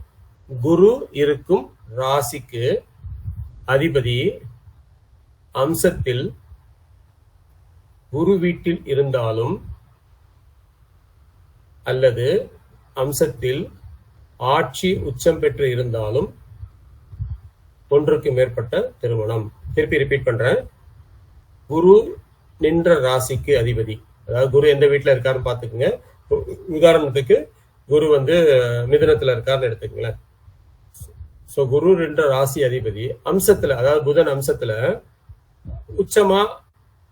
குரு இருக்கும் ராசிக்கு அதிபதி அம்சத்தில் குரு வீட்டில் இருந்தாலும் அல்லது அம்சத்தில் ஆட்சி உச்சம் பெற்று இருந்தாலும் 1க்கு மேற்பட்ட திருமணம். திருப்பி ரிப்பீட் பண்றேன். குரு நின்ற ராசிக்கு அதிபதி, அதாவது குரு எந்த வீட்டுல இருக்காருன்னு பாத்துக்கோங்க. உதாரணத்துக்கு குரு வந்து மிதுனத்துல இருக்காருன்னு எடுத்துக்கங்களேன். சோ குரு நின்ற ராசி அதிபதி அம்சத்துல, அதாவது புதன் அம்சத்துல உச்சமா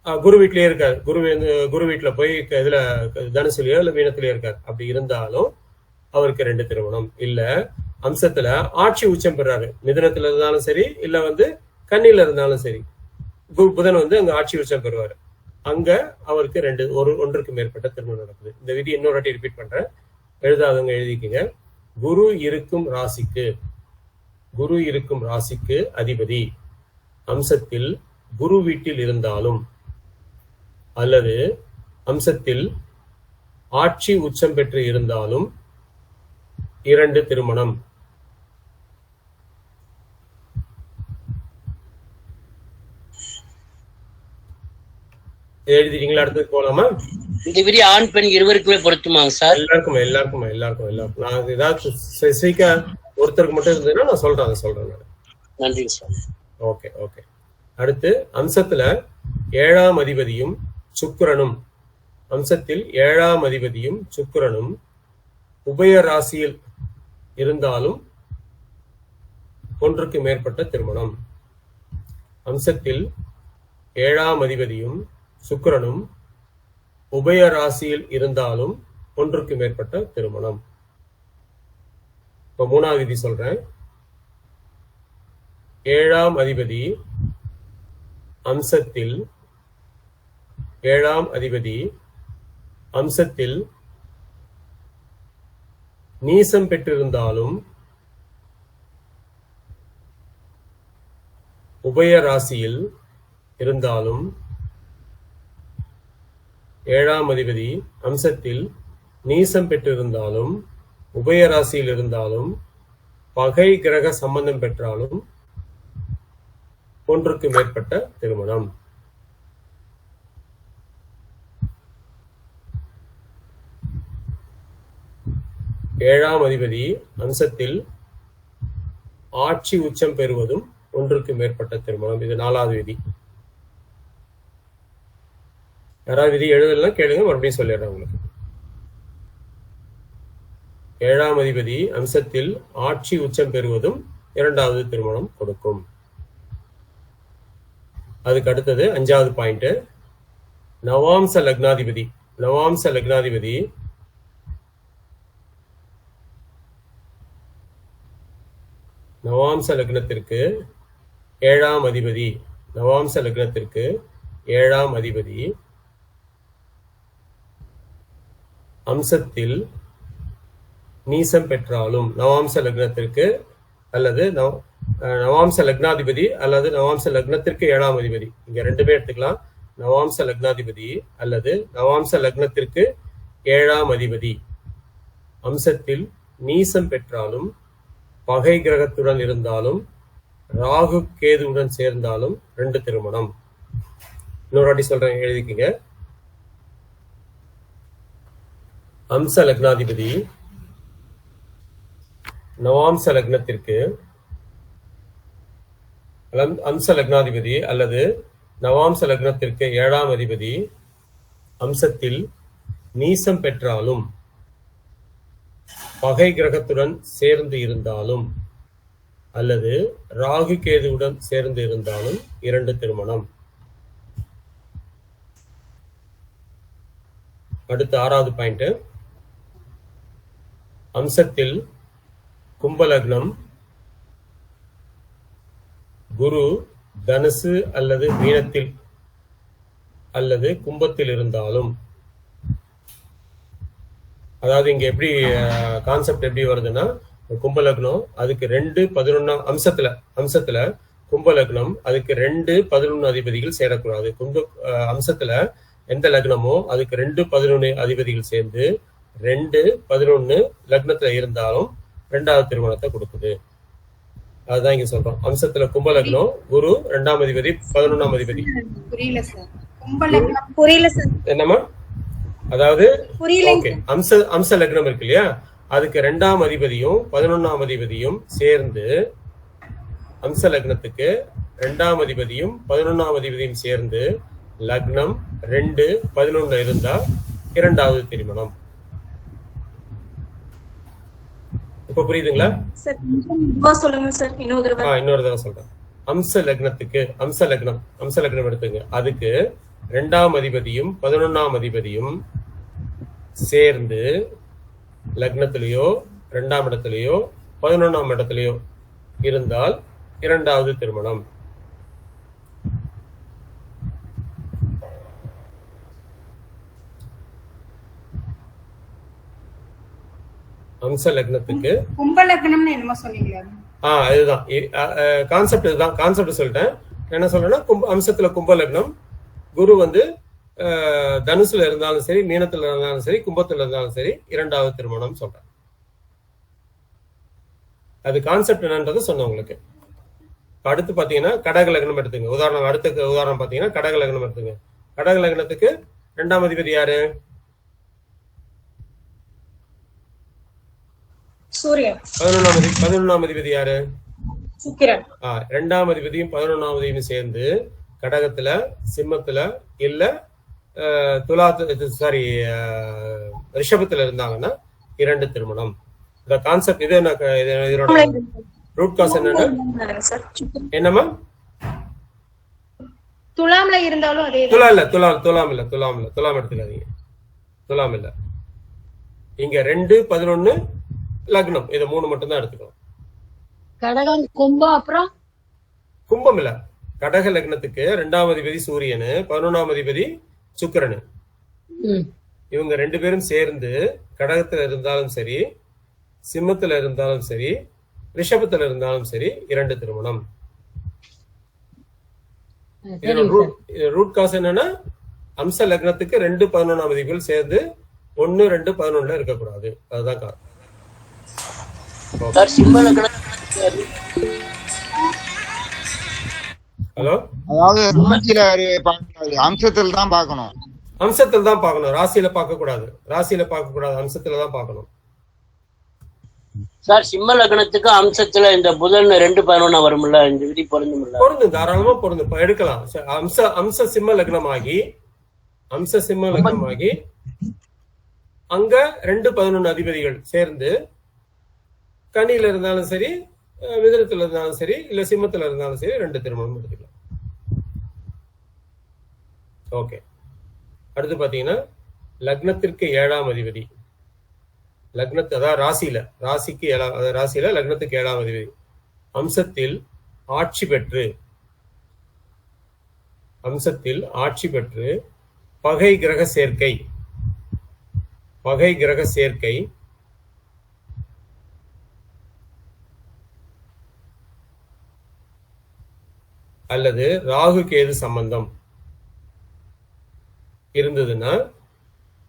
குரு வீட்லயே இருக்காரு. குரு வீட்டுல போய் இதுல தனுசுலயோ இல்ல மீனத்திலயோ இருக்காரு. அப்படி இருந்தாலும் அவருக்கு 2 திருமணம். இல்ல அம்சத்துல ஆட்சி உச்சம் பெறாரு, மிதுனத்துல இருந்தாலும் சரி இல்ல வந்து கன்னியில இருந்தாலும் சரி, புதன் வந்து அங்க ஆட்சி உச்சம் பெறுவாரு. அங்க அவருக்கு 1க்கு மேற்பட்ட திருமணம் நடக்குது. இந்த விதி இன்னொரு வாட்டி ரிப்பீட் பண்றேன், எழுதாதவங்க எழுதிக்கங்க. குரு இருக்கும் ராசிக்கு அதிபதி அம்சத்தில் குரு வீட்டில் இருந்தாலும் அல்லது அம்சத்தில் ஆட்சி உச்சம் பெற்று இருந்தாலும் 2 திருமணம். எழுதிட்டீங்களா? அடுத்து போலாமா? இந்த விதி ஆண் பெண் இருவருக்குமே பொருத்துமாங்க சார்? எல்லாருக்கும். நான் ஏதாவது ஸ்பெசிஃபிக்கா ஒருத்தருக்கு மட்டும் இருந்ததுன்னா நான் சொல்றேன். நன்றி சார். ஓகே. அடுத்து அம்சத்துல 7ஆம் அதிபதியும் சுக்கிரனும், அம்சத்தில் 7ஆம் அதிபதியும் சுக்கிரனும் உபய ராசியில் இருந்தாலும் 1க்கு மேற்பட்ட திருமணம். அம்சத்தில் 7ஆம் அதிபதியும் சுக்கிரனும் உபய ராசியில் இருந்தாலும் 1க்கு மேற்பட்ட திருமணம். இப்ப 3ஆவது விதி சொல்றேன். 7ஆம் அதிபதி அம்சத்தில் நீசம் பெற்றிருந்தாலும் உபய ராசியில் இருந்தாலும் 7ஆம் அதிபதி அம்சத்தில் நீசம் பெற்றிருந்தாலும் உபய ராசியில் இருந்தாலும் பகை கிரக சம்பந்தம் பெற்றாலும் 1க்கு மேற்பட்ட திருமணம். ஏழாம் அதிபதி அம்சத்தில் ஆட்சி உச்சம் பெறுவதும் 1க்கு மேற்பட்ட திருமணம். இது 4வது விதி. யாராவது விதி எழுதலாம் கேளுங்க, மறுபடியும் சொல்லிடுறேன் உங்களுக்கு. 7ஆம் அதிபதி அம்சத்தில் ஆட்சி உச்சம் பெறுவதும் 2வது திருமணம் கொடுக்கும். அதுக்கு அடுத்தது 5வது பாயிண்ட், நவாம்ச லக்னாதிபதி. நவாம்ச லக்னத்திற்கு 7ஆம் அதிபதி அம்சத்தில் நீசம் பெற்றாலும், நவாம்ச லக்னத்திற்கு அல்லது நவாம்ச லக்னாதிபதி அல்லது நவாம்ச லக்னத்திற்கு 7ஆம் அதிபதி, இங்க ரெண்டுமே எடுத்துக்கலாம். நவாம்ச லக்னாதிபதி அல்லது நவாம்ச லக்னத்திற்கு 7ஆம் அதிபதி அம்சத்தில் நீசம் பெற்றாலும், பகை கிரகத்துடன் இருந்தாலும், ராகு கேதுவுடன் சேர்ந்தாலும் 2 திருமணம். இன்னொரு வாட்டி சொல்றேன், எழுதிக்கங்க. அம்ச லக்னாதிபதி நவாம்ச லக்னத்திற்கு அம்ச லக்னாதிபதி அல்லது நவாம்ச லக்னத்திற்கு 7ஆம் அதிபதி அம்சத்தில் நீசம் பெற்றாலும் பகை கிரகத்துடன் சேர்ந்து இருந்தாலும் அல்லது ராகு கேதுவுடன் சேர்ந்து இருந்தாலும் 2 திருமணம். அடுத்து 6வது பாயிண்ட். அம்சத்தில் கும்பலக்னம் குரு தனுசு அல்லது மீனத்தில் அல்லது கும்பத்தில் இருந்தாலும், அதாவது இங்க எப்படி கான்செப்ட் எப்படி வருதுன்னா, கும்பலக்னம் அதுக்கு 2-11 அம்சத்துல கும்பலக்னம் அதுக்கு 2-11 அதிபதிகள் சேரக்கூடாது. அம்சத்துல எந்த லக்னமோ அதுக்கு 2-11 அதிபதிகள் சேர்ந்து 2-11 லக்னத்துல இருந்தாலும் 2வது திருமணத்தை கொடுக்குது. அதுதான் இங்க சொல்றோம். அம்சத்துல கும்பலக்னம் குரு 2ஆம் அதிபதி 11ஆம் அதிபதி. புரியல சார். என்னமா? அதாவது அம்ச லக்னம் இருக்கு இல்லையா, அதுக்கு 2ஆம் அதிபதியும் 11ஆம் அதிபதியும் சேர்ந்து, அம்ச லக்னத்துக்கு 2ஆம் அதிபதியும் 11ஆம் அதிபதியும் சேர்ந்து லக்னம் 2-11 இருந்தா 2வது திருமணம். இப்ப புரியுதுங்களா? சொல்லுங்க சார். இன்னொரு தடவை சொல்றேன். அம்ச லக்னம் எடுத்துங்க. அதுக்கு 2ஆம் அதிபதியும் 11ஆம் அதிபதியும் சேர்ந்து லக்னத்திலேயோ 2ஆம் இடத்திலேயோ 11ஆம் இடத்திலேயோ இருந்தால் 2வது திருமணம். அம்ச லக்னத்துக்கு கும்பலக்னம்னு என்னமோ சொன்னீங்களா? அதுதான் கான்செப்ட். இதுதான் கான்செப்ட் சொல்லிட்டேன். என்ன சொல்றேன்னா, அம்சத்துல கும்பலக்னம் குரு தனுசுல இருந்தாலும் சரி, மீனத்துல இருந்தாலும் சரி, கும்பத்துல இருந்தாலும் சரி 2வது திருமணம் சொல்றேன். அது கான்செப்ட் என்னன்றது சொன்ன உங்களுக்கு. அடுத்து பாத்தீங்கன்னா கடக லக்னம் எடுத்துங்க. உதாரணம் பாத்தீங்கன்னா கடக லக்னம் எடுத்துங்க. கடக லக்னத்துக்கு 2ஆம் அதிபதி யாரு? சூரியன். 11ஆம் அதிபதி யாரு? சுக்கிரன். 2ஆம் அதிபதியும் 11ஆம் அதிபதியும் சேர்ந்து கடகத்துல, சிம்மத்துல இல்ல ரிஷபத்துல இருந்தாங்கன்னா 2 திருமணம். இந்த கான்செப்ட் இது இதோட ரூட் காஸ் என்னன்னா, என்னமா? துலாம்ல இருந்தாலும் அதே. துலாம் எடுத்துக்காதீங்க. துலாம் இல்ல. இங்க 2-11 லக்னம், இது 3 மட்டும் தான் எடுத்துக்கணும். கடகம், கும்பம், அப்புறம் கும்பம் இல்ல. கடக லக்னத்துக்கு 2ஆம் அதிபதி சூரியனு, 11ஆம் அதிபதி சுக்கிரனு. இவங்க 2 பேரும் சேர்ந்து கடகத்துல இருந்தாலும் சரி, சிம்மத்துல இருந்தாலும் சரி, ரிஷபத்துல இருந்தாலும் சரி 2 திருமணம். ரூட் காஸ் என்னன்னா, அம்ச லக்னத்துக்கு 2-11ஆம் அதிபதிகள் சேர்ந்து 1-2-11 இருக்கக்கூடாது. அதுதான் காரணம். ஹலோ, அதாவது அம்சத்தில் தான் பார்க்கணும். ராசியில பார்க்க கூடாது. அம்சத்துல தான் பார்க்கணும். சார், சிம்ம லக்னத்துக்கு அம்சத்துல இந்த புதன் 2-11 வரும்ல, இந்த விதி பொருந்தும். தாராளமா பொருந்தும். எடுக்கலாம். அம்ச சிம்ம லக்னமாகி அங்க 2-11 அதிபதிகள் சேர்ந்து கனியில இருந்தாலும் சரி, மிதுனத்துல இருந்தாலும் சரி, இல்ல சிம்மத்துல இருந்தாலும் சரி 2 திருமணம் எடுத்துக்கலாம். ஓகே. அடுத்து பாத்தீங்கன்னா லக்னத்திற்கு 7ஆம் அதிபதி, அதாவது ராசியில லக்னத்துக்கு 7ஆம் அதிபதி அம்சத்தில் ஆட்சி பெற்று பகை கிரக சேர்க்கை அல்லது ராகு கேது சம்பந்தம் இருந்ததுன்னா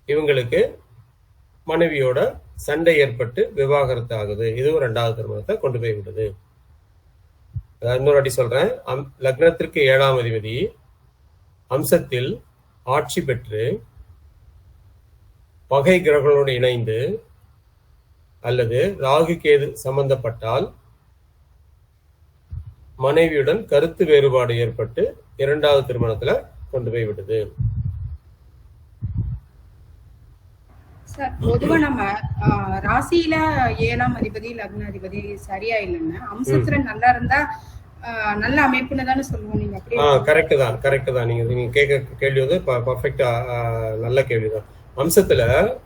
இவங்களுக்கு மனைவியோட சண்டை ஏற்பட்டு விவாகரத்து ஆகுது. இதுவும் 2வது திருமணத்தை கொண்டு போய் விடுது. இன்னொரு அடி சொல்றேன். லக்னத்திற்கு 7ஆம் அதிபதி அம்சத்தில் ஆட்சி பெற்று பகை கிரகங்களோடு இணைந்து அல்லது ராகு கேது சம்பந்தப்பட்டால் மனைவியுடன் கருத்து வேறுபாடு ஏற்பட்டு இரண்டாவது திருமணத்துல கொண்டு போய் விடுது. சார் பொதுவா நம்ம ராசியில 7ஆம் அதிபதி லக்னாதிபதி சரியா இல்லைன்னா அம்சத்துல நல்லா இருந்தா நல்ல அமைப்புன்னு தானே சொல்லுவோம். நீங்க அப்படியே கரெக்ட் தான் நீங்க கேட்க கேள்வி வந்து பர்ஃபெக்டா நல்ல கேள்விதான். அம்சத்துல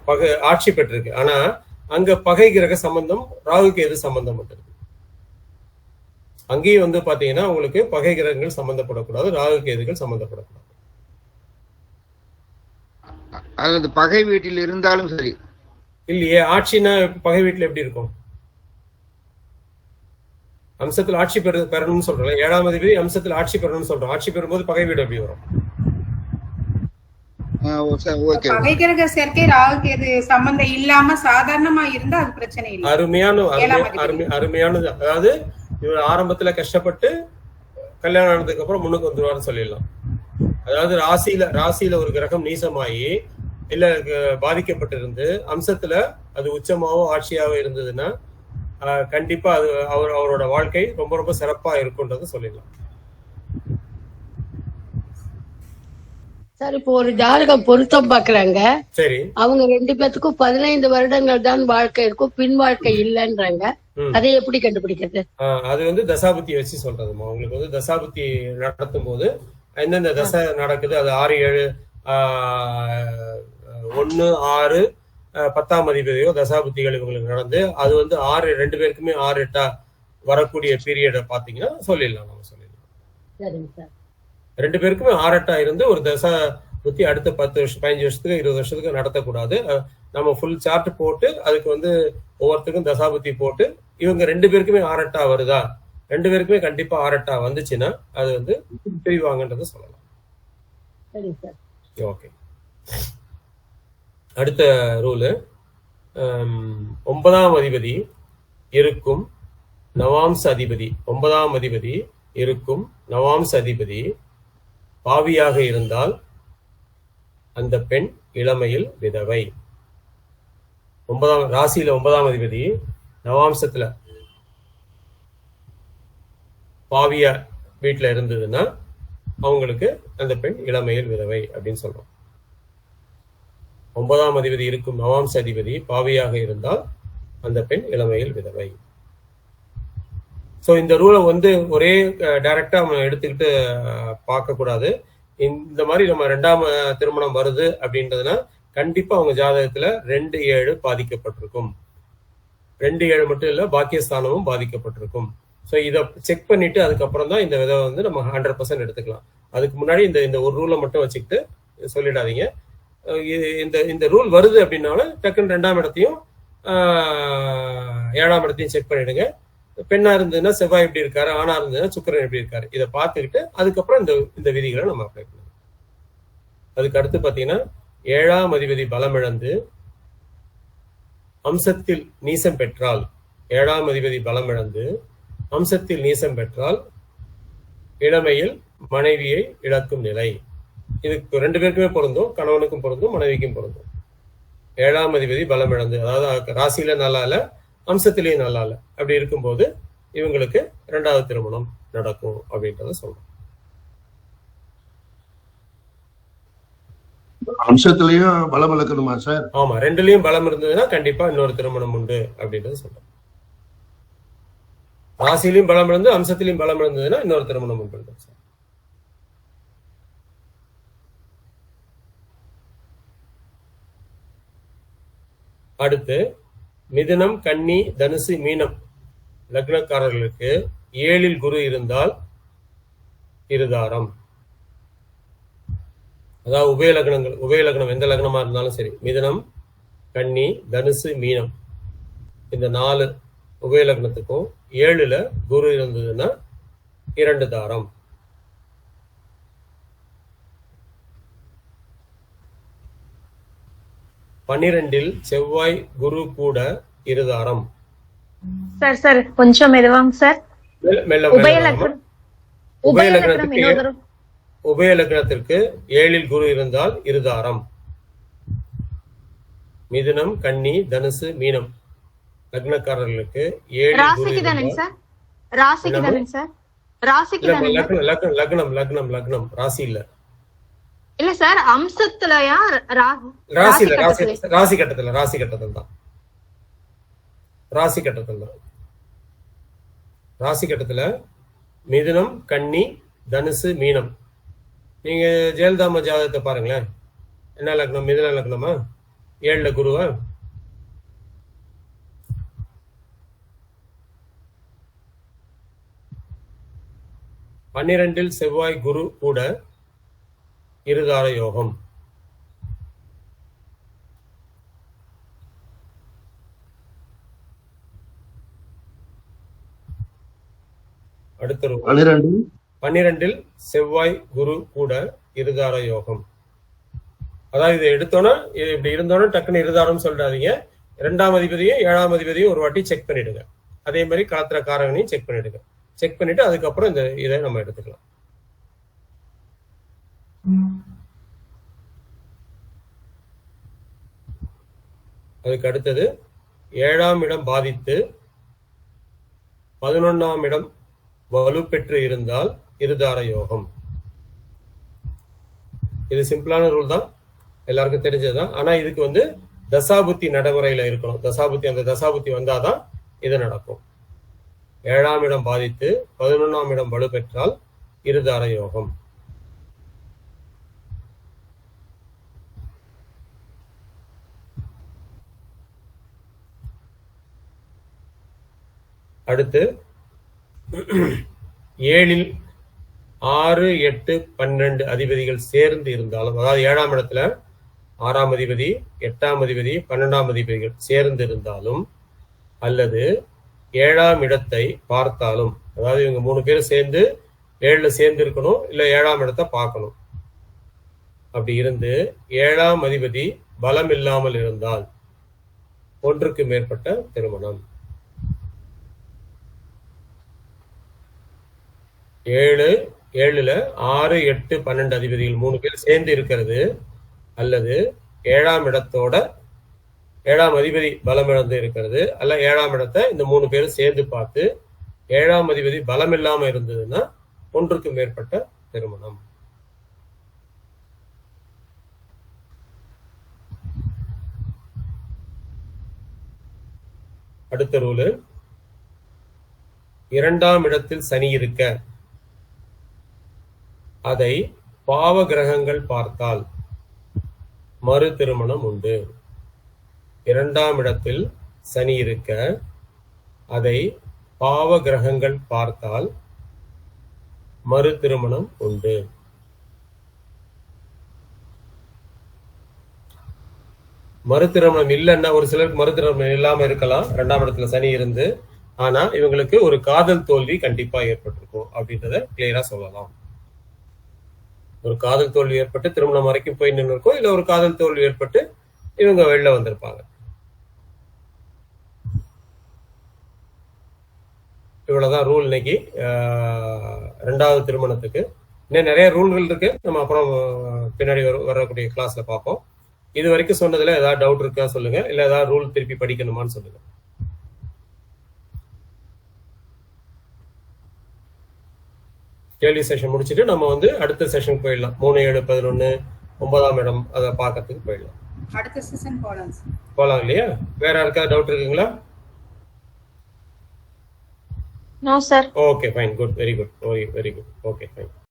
பகை ஆட்சி பெற்றிருக்கு, ஆனா அங்க பகை கிரக சம்பந்தம் ராகு கேது சம்பந்தம் மட்டும். அங்கேயும் வந்து பாத்தீங்கன்னா உங்களுக்கு பகை கிரகங்கள் சம்பந்தப்படக்கூடாது, ராகு கேதுகள் சம்பந்தப்படக்கூடாது. அல்லது பகை வீட்டில் இருந்தாலும் சரி இல்லையே. ஆட்சினா பகை வீட்டுல எப்படி இருக்கும்? அம்சத்துல ஆட்சி பெறணும்னு சொல்றோம். 7ஆம் அதிபதி அம்சத்துல ஆட்சி பெறணும்னு சொல்றோம். ஆட்சி பெறும்போது பகை வீடு எப்படி வரும்? பகை கிரக சேர்க்கை ராகு கேது சம்பந்தம் இல்லாம சாதாரணமா இருந்தா அது பிரச்சனை இல்லை. அருமையானது. அதாவது இவர் ஆரம்பத்துல கஷ்டப்பட்டு கல்யாணம் ஆனதுக்கு அப்புறம் முன்னுக்கு வந்துருவாருன்னு சொல்லிடலாம். அதாவது ராசியில ஒரு கிரகம் நீசமாயி இல்ல பாதிக்கப்பட்டிருந்து அம்சத்துல அது உச்சமாவோ ஆட்சியாவோ இருந்ததுன்னா கண்டிப்பா அது அவரோட வாழ்க்கை ரொம்ப ரொம்ப சிறப்பா இருக்கும்ன்றது சொல்லிடலாம். சார் இப்போ ஒரு ஜாதகம் பொருத்தம் பாக்குறாங்க. சரி, அவங்க 2 பேத்துக்கும் 15 வருடங்கள் தான் வாழ்க்கை இருக்கும், பின் வாழ்க்கை இல்லைன்றாங்க. அதை எப்படி கண்டுபிடிக்கிறது? அது வந்து தசாபுத்தி வச்சு சொல்றதுமா. உங்களுக்கு வந்து தசாபுத்தி நடத்தும் போது எந்தெந்த தசை நடக்குது, அது 6, 7, 1, 6, 10ஆம் அதிபதியோ தசாபுத்திகள் இவங்களுக்கு நடந்து அது வந்து 6 2 பேருக்குமே 6, 8 வரக்கூடிய பீரியட பாத்தீங்கன்னா சொல்லிடலாம். நம்ம சொல்லிடலாம். சரிங்க சார். 2 பேருக்குமே 6, 8 இருந்து ஒரு தசா புத்தி அடுத்த 10 வருஷம் 15 வருஷத்துக்கு 20 வருஷத்துக்கு நடத்தக்கூடாது. நம்ம ஃபுல் சார்ட் போட்டு அதுக்கு வந்து ஒவ்வொருத்தருக்கும் தசாபுத்தி போட்டு இவங்க 2 பேருக்குமே 6, 8 வருதா, 2 பேருக்குமே கண்டிப்பா 6, 8 வந்துச்சுன்னா அது வந்து பிரிவாங்கன்றத சொல்லலாம். ஓகே. அடுத்த ரூலு, 9ஆம் அதிபதி இருக்கும் நவாம்ச அதிபதி, 9ஆம் அதிபதி இருக்கும் நவாம்ச அதிபதி பாவியாக இருந்தால் அந்த பெண் இளமையில் விதவை. 9ஆம் ராசியில 9ஆம் அதிபதி நவாம்சத்துல பாவியா வீட்டுல இருந்ததுன்னா அவங்களுக்கு அந்த பெண் இளமையில் விதவை அப்படின்னு சொல்றோம். 9ஆம் அதிபதி இருக்கும் நவாம்ச அதிபதி பாவியாக இருந்தால் அந்த பெண் இளமையில் விதவை. ஸோ இந்த ரூலை வந்து ஒரே டைரக்டா நம்ம எடுத்துக்கிட்டு பார்க்க கூடாது. இந்த மாதிரி நம்ம 2ஆம் திருமணம் வருது அப்படின்றதுனா கண்டிப்பா அவங்க ஜாதகத்துல 2-7 பாதிக்கப்பட்டிருக்கும். 2-7 மட்டும் இல்ல, பாக்கியஸ்தானமும் பாதிக்கப்பட்டிருக்கும். ஸோ இதை செக் பண்ணிட்டு அதுக்கப்புறம் தான் இந்த விதை வந்து நம்ம 100% எடுத்துக்கலாம். அதுக்கு முன்னாடி இந்த ஒரு ரூலை மட்டும் வச்சுக்கிட்டு சொல்லிடாதீங்க. இந்த ரூல் வருது அப்படின்னாலும் டக்குன்னு 2ஆம் இடத்தையும் 7ஆம் இடத்தையும் செக் பண்ணிடுங்க. பெண்ணா இருந்ததுன்னா செவ்வாய் எப்படி இருக்காரு, ஆணா இருந்ததுன்னா சுக்கிரன் எப்படி இருக்காரு, இதை பார்த்துக்கிட்டு அதுக்கப்புறம் இந்த விதிகளை நம்ம அப்ளை பண்ணணும். அதுக்கு அடுத்து பாத்தீங்கன்னா 7ஆம் அதிபதி பலமிழந்து அம்சத்தில் நீசம் பெற்றால், 7ஆம் அதிபதி பலமிழந்து அம்சத்தில் நீசம் பெற்றால் இளமையில் மனைவியை இழக்கும் நிலை. இதுக்கு 2 பேருக்குமே பொருந்தும், கணவனுக்கும் பொருந்தும், மனைவிக்கும் பொருந்தும். 7ஆம் அதிபதி பலமிழந்து, அதாவது ராசியில நல்லா இல்ல, அம்சத்திலேயும் நல்லா இல்ல, அப்படி இருக்கும்போது இவங்களுக்கு 2வது திருமணம் நடக்கும் அப்படின்றத சொல்றோம். அம்சத்திலையும் பலம் இழக்கணுமா சார்? ஆமா, 2லயும் பலம் இருந்ததுன்னா கண்டிப்பா இன்னொரு திருமணம் உண்டு அப்படின்றத சொல்றோம். ராசியிலையும் பலம் இருந்து அம்சத்திலையும் பலம் இருந்ததுன்னா இன்னொரு திருமணம் உண்டு சார். அடுத்து மிதுனம், கன்னி, தனுசு, மீனம் லக்னக்காரர்களுக்கு 7ல் குரு இருந்தால் இருதாரம். அதாவது உபயலக்னம் எந்த லக்னமா இருந்தாலும் சரி, மிதுனம், கன்னி, தனுசு, மீனம் இந்த 4 உபயலக்னத்துக்கும் 7ல குரு இருந்ததுன்னா 2 தாரம். பன்னிரெண்டில் செவ்வாய் குரு கூட இருதாரம். சார் கொஞ்சம் மெதுவாங்க சார். உபயலக்னத்திற்கு 7ல் குரு இருந்தால் இருதாரம். மிதுனம், கன்னி, தனுசு, மீனம் லக்னக்காரர்களுக்கு 7 ராசிக்கு தானேங்க சார்? ராசிக்கு தானேங்க சார்? ராசிக்கு தானேங்க? லக்னம் ராசி இல்ல. இல்ல சார், அம்சத்துலயா? ராசி இல்ல, ராசி கட்டத்துல தான். ராசி கட்டத்துல மிதுனம், கன்னி, தனுசு, மீனம். நீங்க ஜெயலலிதாம ஜாதகத்தை பாருங்களேன். என்ன லக்னம்? மிதுன லக்னமா? 7ல குருவா? பன்னிரெண்டில் செவ்வாய் குரு கூட இருதார யோகம். அடுத்த 12 செவ்வாய் குரு கூட இருதார யோகம். அதாவது இதை எடுத்தோன்னா இப்படி இருந்தோன்னா டக்குன்னு இருதாரம் சொல்றாதீங்க. 2ஆம் அதிபதியும் 7ஆம் அதிபதியும் ஒரு வாட்டி செக் பண்ணிடுங்க. அதே மாதிரி காத்திர காரகனையும் செக் பண்ணிடுங்க. செக் பண்ணிட்டு அதுக்கப்புறம் இதை நம்ம எடுத்துக்கலாம். அதுக்கு அடுத்தது 7ஆம் இடம் பாதித்து 11ஆம் இடம் வலுப்பெற்று இருந்தால் இருதார யோகம். இது சிம்பிளான ரூல் தான், எல்லாருக்கும் தெரிஞ்சதுதான். ஆனா இதுக்கு தசாபுத்தி நடைமுறையில இருக்கணும். அந்த தசாபுத்தி வந்தாதான் இது நடக்கும். 7ஆம் இடம் பாதித்து 11ஆம் இடம் வலுப்பெற்றால் இருதார யோகம். அடுத்து 7இல் 6, 8, 12 அதிபதிகள் சேர்ந்து இருந்தாலும், அதாவது 7ஆம் இடத்துல 6ஆம் அதிபதி, 8ஆம் அதிபதி, 12ஆம் அதிபதிகள் சேர்ந்து இருந்தாலும், அல்லது 7ஆம் இடத்தை பார்த்தாலும், அதாவது இவங்க 3 பேரும் சேர்ந்து 7ல சேர்ந்து இருக்கணும், இல்ல 7ஆம் இடத்தை பார்க்கணும். அப்படி இருந்து 7ஆம் அதிபதி பலம் இல்லாமல் இருந்தால் ஒன்றுக்கு மேற்பட்ட திருமணம். 7ல 6, 8, 12 அதிபதிகள் 3 பேர் சேர்ந்து இருக்கிறது, அல்லது 7ஆம் இடத்தோட 7ஆம் அதிபதி பலம் இழந்து இருக்கிறது, அல்ல 7ஆம் இடத்தை இந்த 3 பேரும் சேர்ந்து பார்த்து 7ஆம் அதிபதி பலம் இல்லாம இருந்ததுன்னா ஒன்றுக்கு மேற்பட்ட திருமணம். அடுத்த ரூலு, 2ஆம் இடத்தில் சனி இருக்க அதை பாவ கிரகங்கள் பார்த்தால் மறு திருமணம் உண்டு. 2ஆம் இடத்தில் சனி இருக்க அதை பாவ கிரகங்கள் பார்த்தால் மறு திருமணம் உண்டு. மறு திருமணம் இல்லைன்னா, ஒரு சிலருக்கு மறு திருமணம் இல்லாம இருக்கலாம் 2ஆம் இடத்துல சனி இருந்து, ஆனா இவங்களுக்கு ஒரு காதல் தோல்வி கண்டிப்பா ஏற்பட்டிருக்கும் அப்படின்றத கிளியரா சொல்லலாம். ஒரு காதல் தோல்வி ஏற்பட்டு திருமணம் வரைக்கும் போய் நின்று இருக்கும், இல்ல ஒரு காதல் தோல்வி ஏற்பட்டு இவங்க வெளில வந்திருப்பாங்க. இவ்வளவுதான் ரூல் இன்னைக்கு 2வது திருமணத்துக்கு. இன்னும் நிறைய ரூல்கள் இருக்கு, நம்ம அப்புறம் பின்னாடி வரக்கூடிய கிளாஸ்ல பார்ப்போம். இது வரைக்கும் சொன்னதுல ஏதாவது டவுட் இருக்கா சொல்லுங்க, இல்ல ஏதாவது ரூல் திருப்பி படிக்கணுமான்னு சொல்லுங்க. கேள்வி செஷன் முடிச்சுட்டு நம்ம அடுத்த செஷன் போயிடலாம். 3, 7, 11 9ஆம் இடம் அதை பார்க்கறதுக்கு போயிடலாம். அடுத்த செஷன் போலாம் இல்லையா? வேற யாருக்காவது டவுட் இருக்குங்களா? No sir. Okay fine, good, very good, very good. Okay fine.